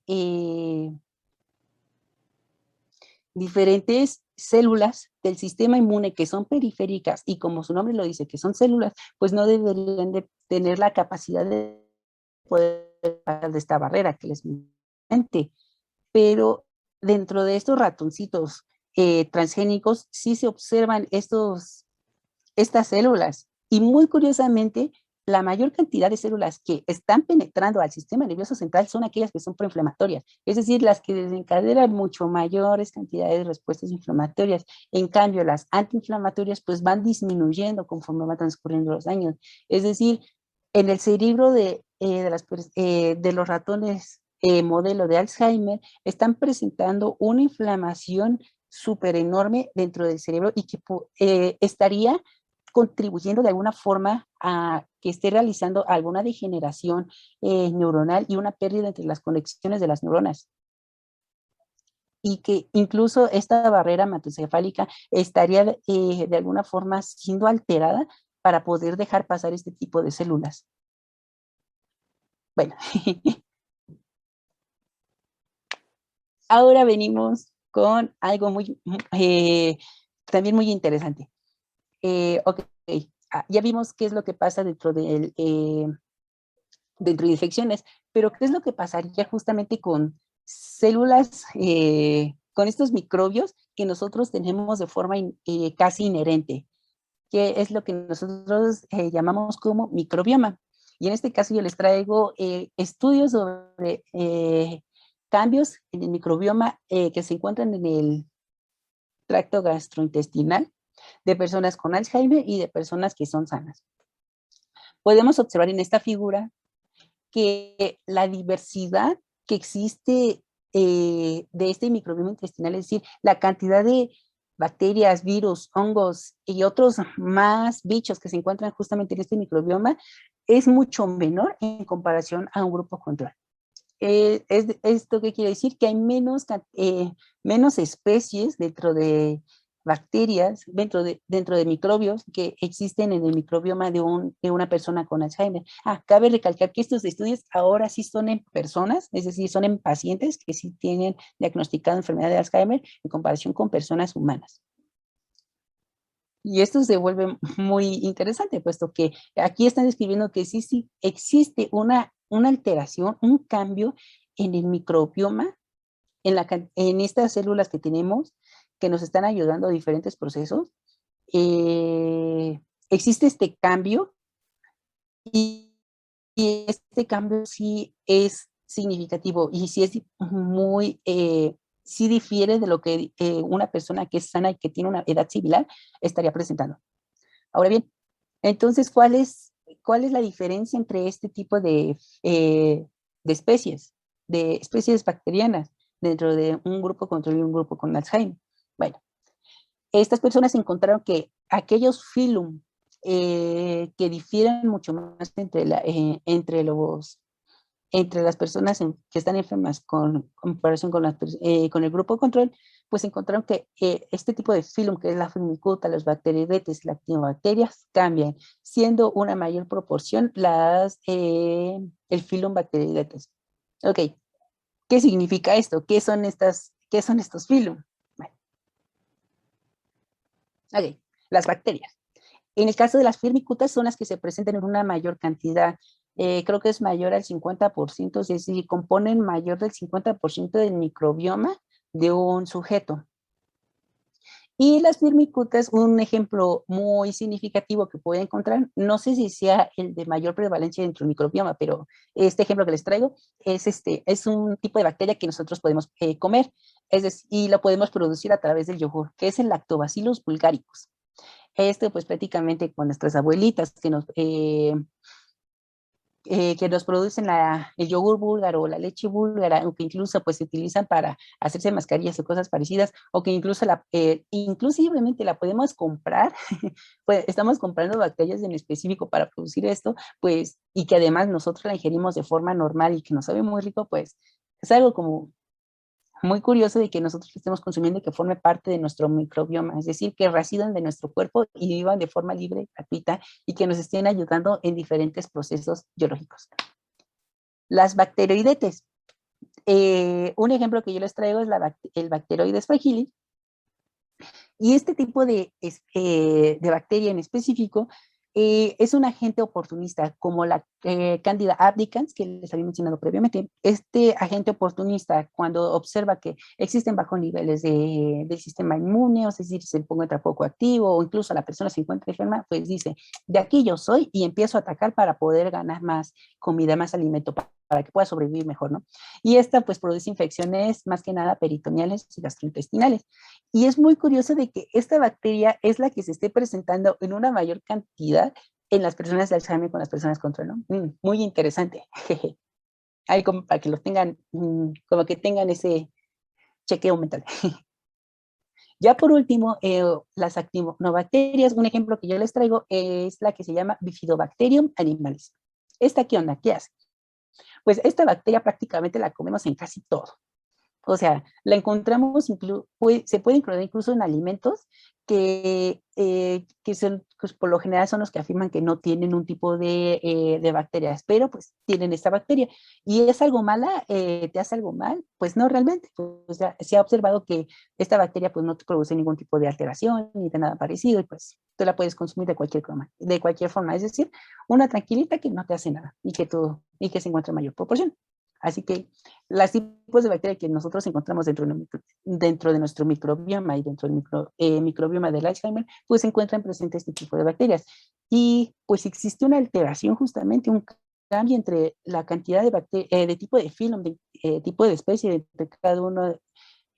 diferentes células del sistema inmune que son periféricas y como su nombre lo dice, que son células, pues no deberían de tener la capacidad de poder pasar de esta barrera que les mente. Pero dentro de estos ratoncitos transgénicos sí se observan estas células. Y muy curiosamente, la mayor cantidad de células que están penetrando al sistema nervioso central son aquellas que son proinflamatorias, es decir, las que desencadenan mucho mayores cantidades de respuestas inflamatorias. En cambio, las antiinflamatorias pues van disminuyendo conforme van transcurriendo los años. Es decir, en el cerebro de los ratones modelo de Alzheimer están presentando una inflamación súper enorme dentro del cerebro y que estaría contribuyendo de alguna forma a que esté realizando alguna degeneración neuronal y una pérdida entre las conexiones de las neuronas. y que incluso esta barrera hematocefálica estaría de alguna forma siendo alterada para poder dejar pasar este tipo de células. Bueno, ahora venimos con algo también muy interesante. Ok, ya vimos qué es lo que pasa dentro de infecciones, pero ¿qué es lo que pasaría justamente con células, con estos microbios que nosotros tenemos de forma casi inherente? Que es lo que nosotros llamamos como microbioma. Y en este caso yo les traigo estudios sobre cambios en el microbioma que se encuentran en el tracto gastrointestinal de personas con Alzheimer y de personas que son sanas. Podemos observar en esta figura que la diversidad que existe de este microbioma intestinal, es decir, la cantidad de bacterias, virus, hongos y otros más bichos que se encuentran justamente en este microbioma, es mucho menor en comparación a un grupo control. ¿Esto qué quiere decir? Que hay menos especies dentro de bacterias, dentro de microbios que existen en el microbioma de una persona con Alzheimer. Cabe recalcar que estos estudios ahora sí son en personas, es decir, son en pacientes que sí tienen diagnosticada enfermedad de Alzheimer en comparación con personas humanas. Y esto se vuelve muy interesante, puesto que aquí están describiendo que sí existe una alteración, un cambio en el microbioma, en estas células que tenemos, que nos están ayudando a diferentes procesos. Existe este cambio y este cambio sí es significativo y sí es muy, sí difiere de lo que una persona que es sana y que tiene una edad similar estaría presentando. Ahora bien, entonces, ¿cuál es la diferencia entre este tipo de especies bacterianas dentro de un grupo control y un grupo con Alzheimer? Bueno, estas personas encontraron que aquellos filum que difieren mucho más entre las personas que están enfermas con comparación con el grupo control, pues encontraron que este tipo de filum, que es la firmicutta, los bacteroidetes, las actinobacterias, cambian, siendo una mayor proporción el filum bacteroidetes. Ok, ¿qué significa esto? ¿Qué son estos filum? Bueno, ok, las bacterias. En el caso de las firmicutas son las que se presentan en una mayor cantidad, creo que es mayor al 50%, es decir, componen mayor del 50% del microbioma de un sujeto. Y las firmicutas, un ejemplo muy significativo que pueden encontrar, no sé si sea el de mayor prevalencia dentro del microbioma, pero este ejemplo que les traigo es un tipo de bacteria que nosotros podemos comer, es decir, y lo podemos producir a través del yogur, que es el Lactobacillus bulgaricus. Pues prácticamente con nuestras abuelitas que nos producen el yogur búlgaro o la leche búlgara, o que incluso pues se utilizan para hacerse mascarillas o cosas parecidas, o que incluso inclusivamente la podemos comprar, pues estamos comprando bacterias en específico para producir esto, pues, y que además nosotros la ingerimos de forma normal y que nos sabe muy rico, pues, es algo como muy curioso de que nosotros lo estemos consumiendo y que forme parte de nuestro microbioma, es decir, que residan de nuestro cuerpo y vivan de forma libre, gratuita y que nos estén ayudando en diferentes procesos biológicos. Las bacteroidetes. Un ejemplo que yo les traigo es el Bacteroides fragilis, y este tipo de bacteria en específico es un agente oportunista, como la Candida albicans, que les había mencionado previamente. Este agente oportunista, cuando observa que existen bajos niveles del sistema inmune, o es decir, se encuentra poco activo, o incluso la persona se encuentra enferma, pues dice, de aquí yo soy, y empiezo a atacar para poder ganar más comida, más alimento, para que pueda sobrevivir mejor, ¿no? Y esta pues produce infecciones más que nada peritoneales y gastrointestinales. Y es muy curioso de que esta bacteria es la que se esté presentando en una mayor cantidad en las personas de Alzheimer con las personas con Crohn, ¿no? Muy interesante. Ahí como para que lo tengan, como que tengan ese chequeo mental. Ya por último, las actinobacterias, un ejemplo que yo les traigo es la que se llama Bifidobacterium animalis. ¿Esta qué onda? ¿Qué hace? Pues esta bacteria prácticamente la comemos en casi todo. O sea, la encontramos, se puede encontrar incluso en alimentos que son, pues, por lo general son los que afirman que no tienen un tipo de bacterias, pero pues tienen esta bacteria. ¿Y es algo mala? ¿Te hace algo mal? Pues no realmente. O sea, se ha observado que esta bacteria pues no te produce ningún tipo de alteración ni de nada parecido y pues tú la puedes consumir de cualquier forma. Es decir, una tranquilita que no te hace nada y que se encuentra en mayor proporción. Así que los tipos de bacterias que nosotros encontramos dentro de nuestro microbioma y dentro del microbioma del Alzheimer, pues se encuentran presentes este tipo de bacterias. Y pues existe una alteración justamente, un cambio entre la cantidad de tipo de filum, tipo de especie de cada uno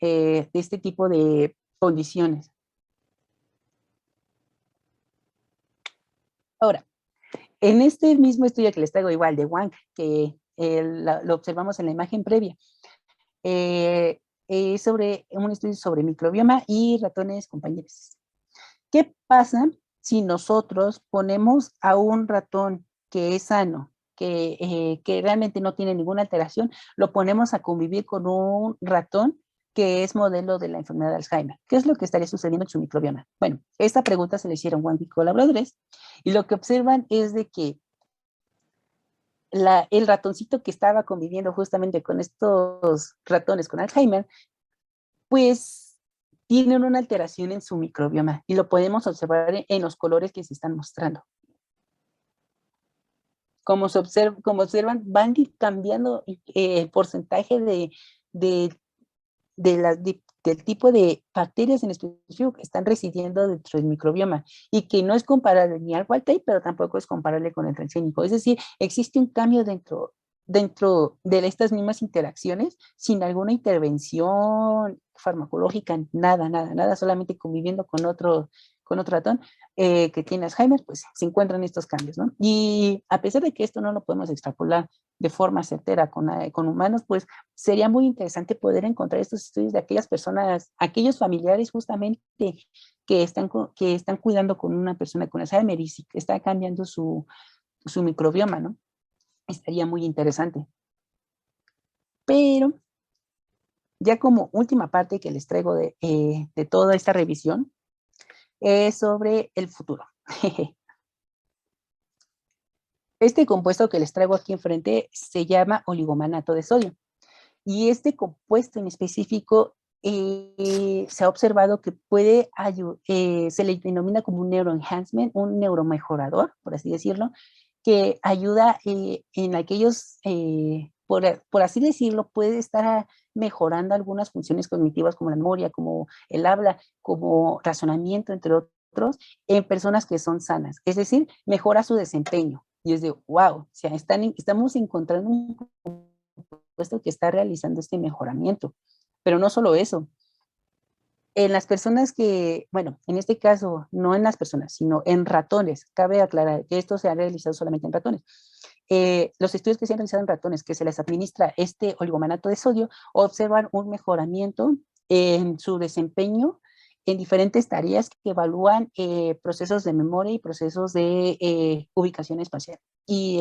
de este tipo de condiciones. Ahora, en este mismo estudio que les traigo igual de Wang, que lo observamos en la imagen previa, sobre un estudio sobre microbioma y ratones compañeros. ¿Qué pasa si nosotros ponemos a un ratón que es sano, que realmente no tiene ninguna alteración, lo ponemos a convivir con un ratón que es modelo de la enfermedad de Alzheimer? ¿Qué es lo que estaría sucediendo en su microbioma? Bueno, esta pregunta se le hicieron Wang y colaboradores y lo que observan es de que el ratoncito que estaba conviviendo justamente con estos ratones con Alzheimer, pues tienen una alteración en su microbioma y lo podemos observar en los colores que se están mostrando. Como observan, van cambiando el porcentaje de, del tipo de bacterias en específico que están residiendo dentro del microbioma y que no es comparable ni al wild type, pero tampoco es comparable con el transgénico. Es decir, existe un cambio dentro de estas mismas interacciones sin alguna intervención farmacológica, nada, solamente conviviendo con otro ratón que tiene Alzheimer, pues se encuentran estos cambios, ¿no? Y a pesar de que esto no lo podemos extrapolar de forma certera con humanos, pues sería muy interesante poder encontrar estos estudios de aquellas personas, aquellos familiares justamente que están cuidando con una persona con Alzheimer y que está cambiando su microbioma, ¿no? Estaría muy interesante. Pero ya como última parte que les traigo de toda esta revisión es sobre el futuro. Este compuesto que les traigo aquí enfrente se llama oligomanato de sodio. Y este compuesto en específico se ha observado que se le denomina como un neuroenhancement, un neuromejorador, por así decirlo, que ayuda en aquellos, por así decirlo, puede estar mejorando algunas funciones cognitivas como la memoria, como el habla, como razonamiento, entre otros, en personas que son sanas. Es decir, mejora su desempeño. Y es de, wow, o sea, estamos encontrando un puesto que está realizando este mejoramiento. Pero no solo eso, en las personas que, bueno, en este caso, no en las personas, sino en ratones, cabe aclarar que esto se ha realizado solamente en ratones. Los estudios que se han realizado en ratones, que se les administra este oligomanato de sodio, observan un mejoramiento en su desempeño en diferentes tareas que evalúan procesos de memoria y procesos de ubicación espacial. Y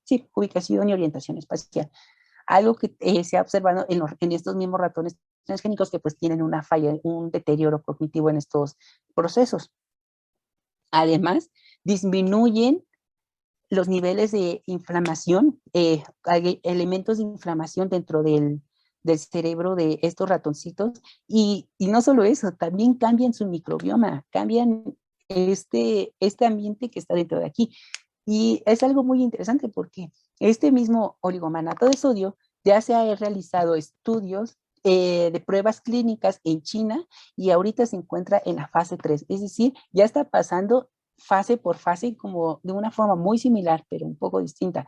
sí, ubicación y orientación espacial. Algo que se ha observado en estos mismos ratones transgénicos que pues tienen una falla, un deterioro cognitivo en estos procesos. Además, disminuyen los niveles de inflamación, hay elementos de inflamación dentro del cerebro de estos ratoncitos y no solo eso, también cambian su microbioma, cambian este ambiente que está dentro de aquí. Y es algo muy interesante porque este mismo oligomanato de sodio ya se ha realizado estudios de pruebas clínicas en China y ahorita se encuentra en la fase 3, es decir, ya está pasando fase por fase como de una forma muy similar, pero un poco distinta,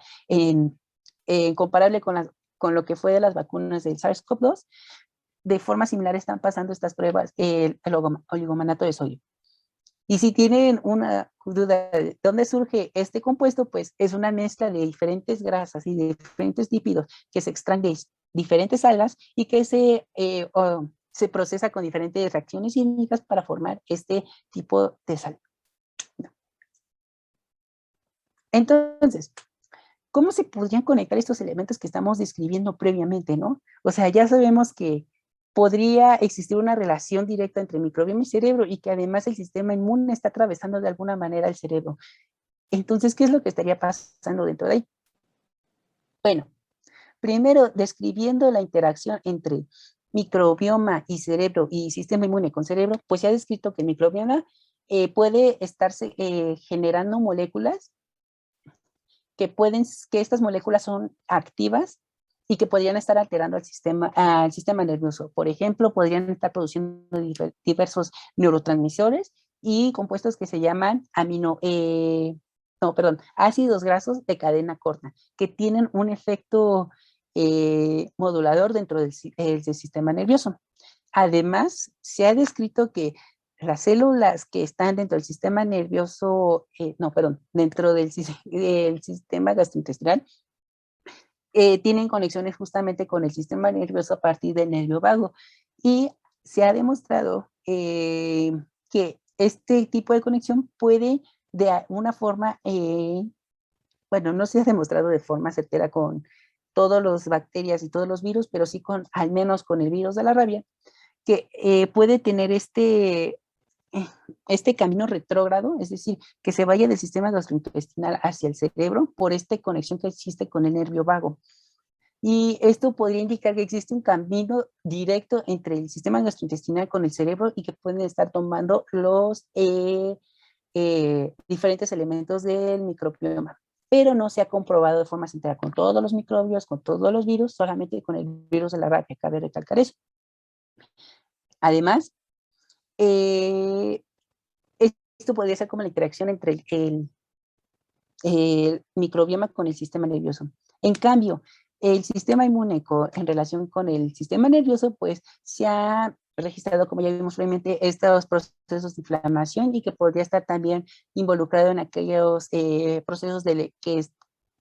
comparable con lo que fue de las vacunas del SARS-CoV-2, de forma similar están pasando estas pruebas, el oligomanato de sodio. Y si tienen una duda de dónde surge este compuesto, pues es una mezcla de diferentes grasas y de diferentes lípidos que se extraen de diferentes algas y que se procesa con diferentes reacciones químicas para formar este tipo de sal. Entonces, ¿cómo se podrían conectar estos elementos que estamos describiendo previamente, no? O sea, ya sabemos que podría existir una relación directa entre microbioma y cerebro y que además el sistema inmune está atravesando de alguna manera el cerebro. Entonces, ¿qué es lo que estaría pasando dentro de ahí? Bueno, primero, describiendo la interacción entre microbioma y cerebro y sistema inmune con cerebro, pues se ha descrito que el microbioma puede estarse generando moléculas que estas moléculas son activas y que podrían estar alterando al sistema nervioso. Por ejemplo, podrían estar produciendo diversos neurotransmisores y compuestos que se llaman ácidos grasos de cadena corta, que tienen un efecto modulador dentro del sistema nervioso. Además, se ha descrito que las células que están dentro del sistema nervioso, dentro del sistema gastrointestinal, tienen conexiones justamente con el sistema nervioso a partir del nervio vago. Y se ha demostrado que este tipo de conexión puede de una forma, no se ha demostrado de forma certera con todas las bacterias y todos los virus, pero sí al menos con el virus de la rabia, que puede tener este camino retrógrado, es decir, que se vaya del sistema gastrointestinal hacia el cerebro por esta conexión que existe con el nervio vago. Y esto podría indicar que existe un camino directo entre el sistema gastrointestinal con el cerebro y que pueden estar tomando los diferentes elementos del microbioma. Pero no se ha comprobado de forma sincera con todos los microbios, con todos los virus, solamente con el virus de la rabia. Cabe recalcar eso. Además, esto podría ser como la interacción entre el microbioma con el sistema nervioso. En cambio, el sistema inmune en relación con el sistema nervioso, pues se ha registrado, como ya vimos previamente, estos procesos de inflamación y que podría estar también involucrado en aquellos procesos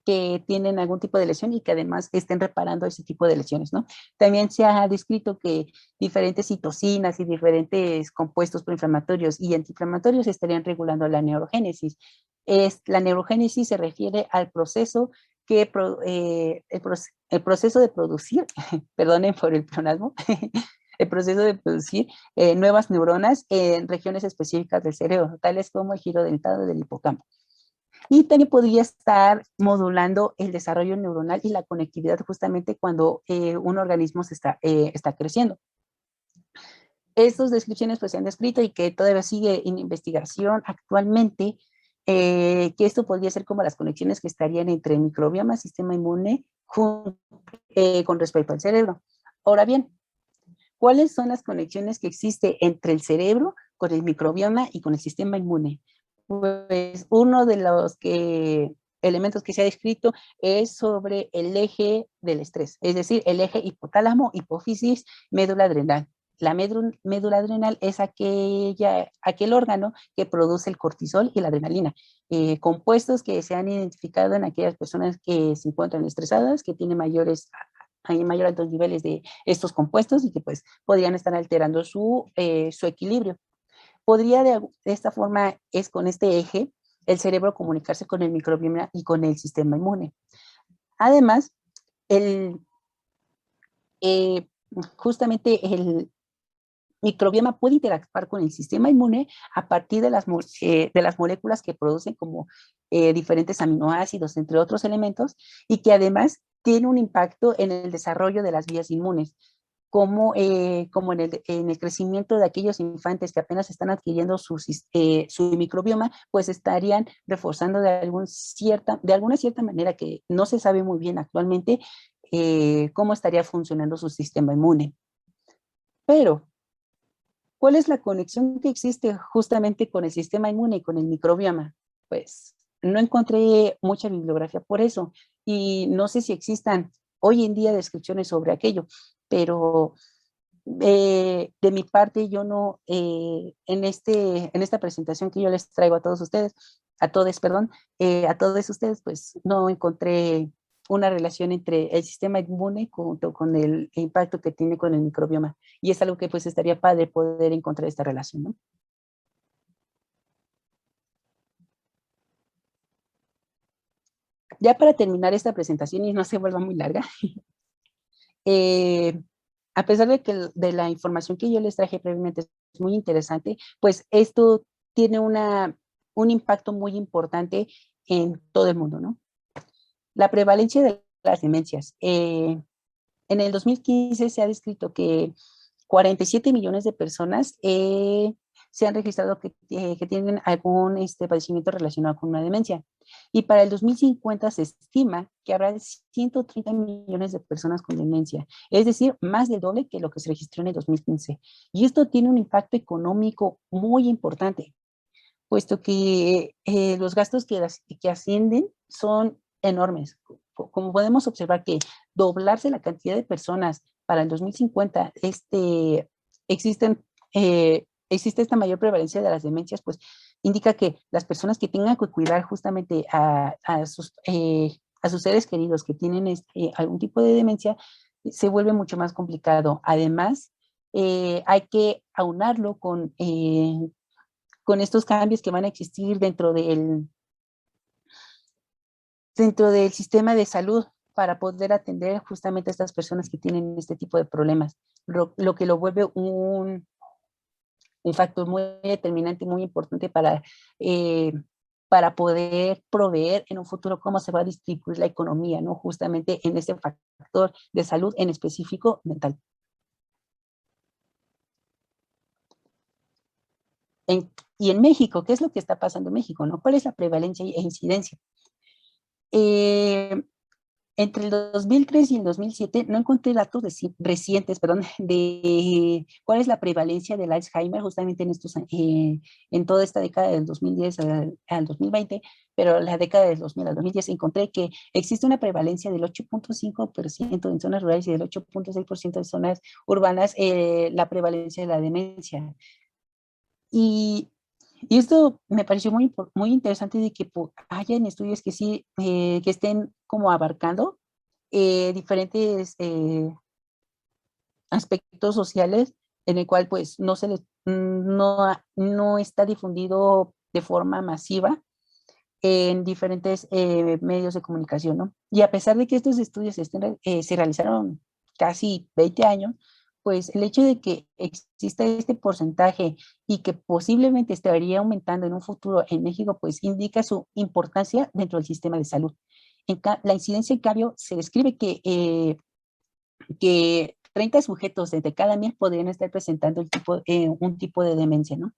que tienen algún tipo de lesión y que además estén reparando ese tipo de lesiones, ¿no? También se ha descrito que diferentes citocinas y diferentes compuestos proinflamatorios y antiinflamatorios estarían regulando la neurogénesis. La neurogénesis se refiere al proceso el proceso de producir, perdonen por el pleonasmo, el proceso de producir nuevas neuronas en regiones específicas del cerebro, tales como el giro dentado del hipocampo. Y también podría estar modulando el desarrollo neuronal y la conectividad justamente cuando un organismo está creciendo. Estas descripciones pues se han descrito y que todavía sigue en investigación actualmente, que esto podría ser como las conexiones que estarían entre el microbioma, sistema inmune, con respecto al cerebro. Ahora bien, ¿cuáles son las conexiones que existen entre el cerebro, con el microbioma y con el sistema inmune? Pues uno de los elementos que se ha descrito es sobre el eje del estrés, es decir, el eje hipotálamo, hipófisis, médula adrenal. La médula adrenal es aquel órgano que produce el cortisol y la adrenalina, compuestos que se han identificado en aquellas personas que se encuentran estresadas, que tienen hay mayor altos niveles de estos compuestos y que pues podrían estar alterando su equilibrio. Podría de esta forma, con este eje, el cerebro comunicarse con el microbioma y con el sistema inmune. Además, justamente el microbioma puede interactuar con el sistema inmune a partir de las moléculas que producen como diferentes aminoácidos, entre otros elementos, y que además tiene un impacto en el desarrollo de las vías inmunes, como en el crecimiento de aquellos infantes que apenas están adquiriendo su microbioma, pues estarían reforzando de alguna cierta manera que no se sabe muy bien actualmente cómo estaría funcionando su sistema inmune. Pero, ¿cuál es la conexión que existe justamente con el sistema inmune y con el microbioma? Pues no encontré mucha bibliografía por eso y no sé si existan hoy en día descripciones sobre aquello, pero de mi parte yo no, en esta presentación que yo les traigo a todos ustedes, a todos ustedes, pues no encontré una relación entre el sistema inmune junto con el impacto que tiene con el microbioma. Y es algo que pues estaría padre poder encontrar esta relación, ¿no? Ya para terminar esta presentación y no se vuelva muy larga, a pesar de que de la información que yo les traje previamente es muy interesante, pues esto tiene un impacto muy importante en todo el mundo, ¿no? La prevalencia de las demencias. En el 2015 se ha descrito que 47 millones de personas se han registrado que tienen algún padecimiento relacionado con una demencia. Y para el 2050 se estima que habrá 130 millones de personas con demencia, es decir, más del doble que lo que se registró en el 2015. Y esto tiene un impacto económico muy importante, puesto que los gastos que ascienden son enormes. Como podemos observar que doblarse la cantidad de personas para el 2050, existen, existe esta mayor prevalencia de las demencias, pues indica que las personas que tengan que cuidar justamente a sus seres queridos que tienen algún tipo de demencia, se vuelve mucho más complicado. Además, hay que aunarlo con estos cambios que van a existir dentro del sistema de salud para poder atender justamente a estas personas que tienen este tipo de problemas, lo que lo vuelve un factor muy determinante, muy importante para poder proveer en un futuro cómo se va a distribuir la economía, ¿no? Justamente en este factor de salud, en específico mental. Y en México, ¿qué es lo que está pasando en México, no? ¿Cuál es la prevalencia e incidencia? Entre el 2003 y el 2007 no encontré datos recientes, perdón, de cuál es la prevalencia del Alzheimer justamente en toda esta década del 2010 al 2020, pero la década del 2000 al 2010 encontré que existe una prevalencia del 8.5% en zonas rurales y del 8.6% en zonas urbanas, la prevalencia de la demencia. Y esto me pareció muy interesante de que hayan estudios que sí, que estén como abarcando diferentes aspectos sociales en el cual pues no está difundido de forma masiva en diferentes medios de comunicación, ¿no? Y a pesar de que estos estudios se realizaron casi 20 años, pues el hecho de que exista este porcentaje y que posiblemente estaría aumentando en un futuro en México, pues indica su importancia dentro del sistema de salud. La incidencia, en cambio, se describe que 30 sujetos entre cada 1000 podrían estar presentando un tipo de demencia, ¿no?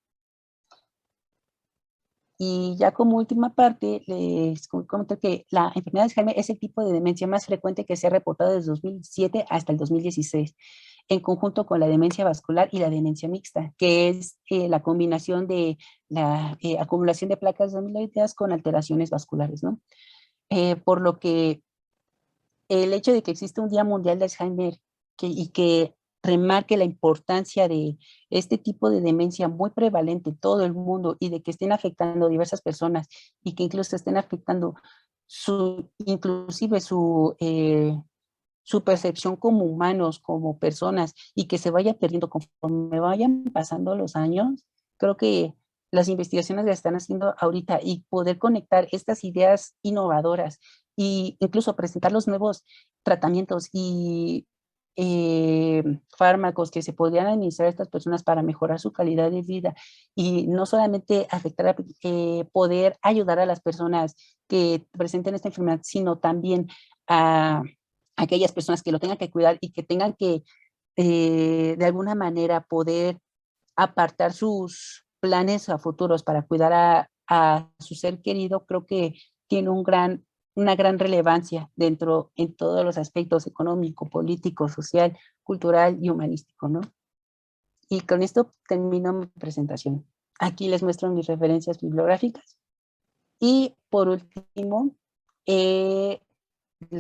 Y ya como última parte, les comento que la enfermedad de Alzheimer es el tipo de demencia más frecuente que se ha reportado desde 2007 hasta el 2016, en conjunto con la demencia vascular y la demencia mixta, que es la combinación de la acumulación de placas amiloideas con alteraciones vasculares, ¿no? Por lo que el hecho de que existe un Día Mundial de Alzheimer y que remarque la importancia de este tipo de demencia muy prevalente en todo el mundo y de que estén afectando a diversas personas y que incluso estén afectando inclusive su percepción como humanos, como personas, y que se vaya perdiendo conforme vayan pasando los años, creo que las investigaciones que están haciendo ahorita y poder conectar estas ideas innovadoras e incluso presentar los nuevos tratamientos y fármacos que se podrían administrar a estas personas para mejorar su calidad de vida y no solamente afectar poder ayudar a las personas que presenten esta enfermedad, sino también a aquellas personas que lo tengan que cuidar y que tengan que de alguna manera poder apartar sus planes a futuros para cuidar a su ser querido, creo que tiene una gran relevancia en todos los aspectos económico, político, social, cultural y humanístico, ¿no? Y con esto termino mi presentación. Aquí les muestro mis referencias bibliográficas. Y por último, les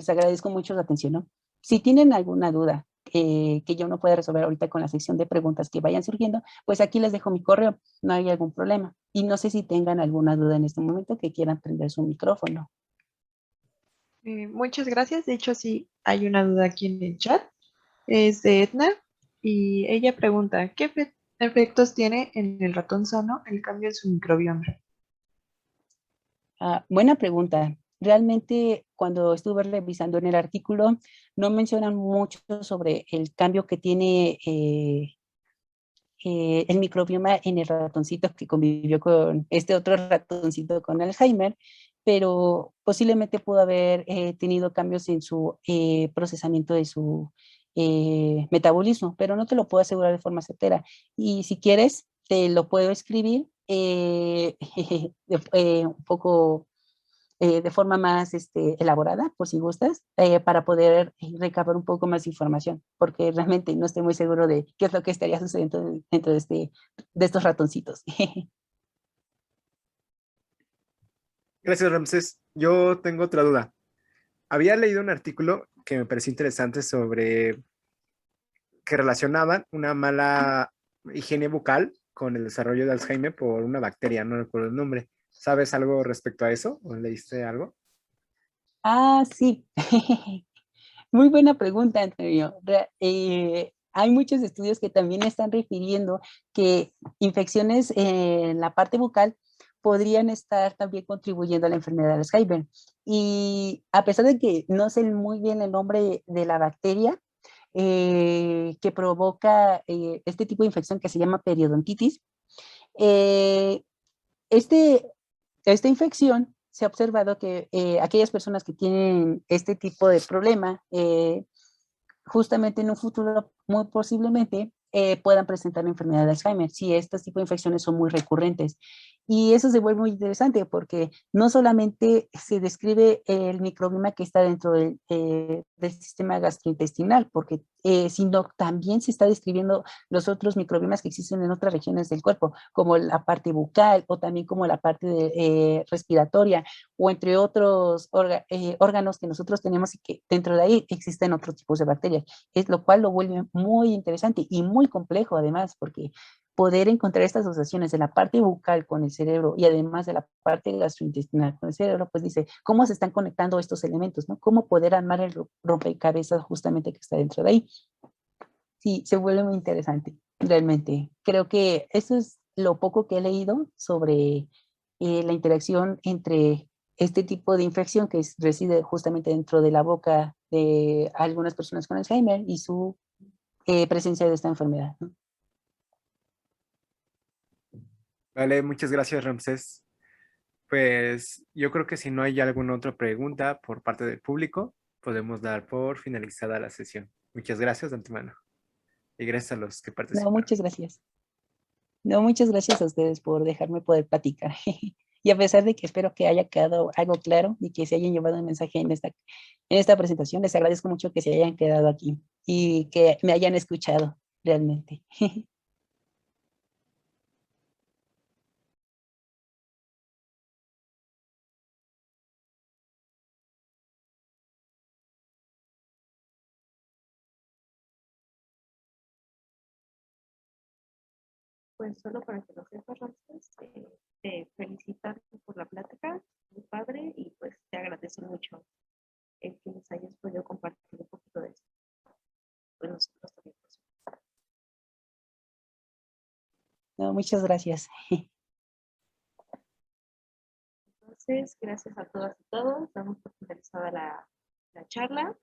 agradezco mucho su atención, ¿no? Si tienen alguna duda que yo no pueda resolver ahorita con la sección de preguntas que vayan surgiendo, pues aquí les dejo mi correo, no hay algún problema. Y no sé si tengan alguna duda en este momento que quieran prender su micrófono. Muchas gracias. De hecho, sí, hay una duda aquí en el chat. Es de Edna y ella pregunta, ¿qué efectos tiene en el ratón sano el cambio en su microbioma? Buena pregunta. realmente cuando estuve revisando en el artículo, no mencionan mucho sobre el cambio que tiene el microbioma en el ratoncito que convivió con este otro ratoncito con Alzheimer, pero posiblemente pudo haber tenido cambios en su procesamiento de su metabolismo, pero no te lo puedo asegurar de forma certera. Y si quieres, te lo puedo escribir un poco de forma más elaborada, por si gustas, para poder recabar un poco más de información, porque realmente no estoy muy seguro de qué es lo que estaría sucediendo dentro de estos ratoncitos. Gracias, Ramsés. Yo tengo otra duda. Había leído un artículo que me pareció interesante sobre que relacionaban una mala higiene bucal con el desarrollo de Alzheimer por una bacteria, no recuerdo el nombre. ¿Sabes algo respecto a eso? ¿O leíste algo? Ah, sí. Muy buena pregunta, Antonio. Hay muchos estudios que también están refiriendo que infecciones en la parte bucal podrían estar también contribuyendo a la enfermedad de Alzheimer. Y a pesar de que no sé muy bien el nombre de la bacteria que provoca este tipo de infección que se llama periodontitis, eh, este, esta infección se ha observado que aquellas personas que tienen este tipo de problema, justamente en un futuro, muy posiblemente, puedan presentar la enfermedad de Alzheimer, si estos tipos de infecciones son muy recurrentes. Y eso se vuelve muy interesante porque no solamente se describe el microbioma que está dentro del sistema gastrointestinal, porque, sino también se está describiendo los otros microbiomas que existen en otras regiones del cuerpo, como la parte bucal o también como la parte respiratoria o entre otros órganos que nosotros tenemos y que dentro de ahí existen otros tipos de bacterias, es lo cual lo vuelve muy interesante y muy complejo además, porque poder encontrar estas asociaciones de la parte bucal con el cerebro y además de la parte gastrointestinal con el cerebro, pues dice, ¿cómo se están conectando estos elementos? ¿No? ¿Cómo poder armar el rompecabezas justamente que está dentro de ahí? Sí, se vuelve muy interesante, realmente. Creo que eso es lo poco que he leído sobre la interacción entre este tipo de infección que reside justamente dentro de la boca de algunas personas con Alzheimer y su presencia de esta enfermedad, ¿no? Vale, muchas gracias, Ramsés. Pues yo creo que si no hay alguna otra pregunta por parte del público, podemos dar por finalizada la sesión. Muchas gracias de antemano y gracias a los que No, participaron. muchas gracias. No, muchas gracias a ustedes por dejarme poder platicar. Y a pesar de que espero que haya quedado algo claro y que se hayan llevado un mensaje en esta presentación, les agradezco mucho que se hayan quedado aquí y que me hayan escuchado realmente. Pues solo para que lo sepas, Ramses, te felicitar por la plática, muy padre, y pues te agradezco mucho el que nos hayas podido compartir un poquito de esto. Pues nosotros también. No, muchas gracias. Entonces, gracias a todas y todos. Damos por finalizada la charla.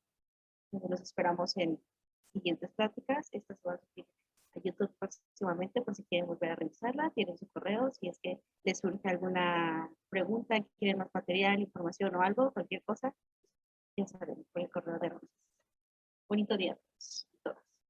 Nos esperamos en siguientes pláticas. Esta se va a subir a YouTube próximamente por si quieren volver a revisarla. Tienen su correo. Si es que les surge alguna pregunta, quieren más material, información o algo, cualquier cosa, ya saben, por el correo de Rosas. Bonito día a todos.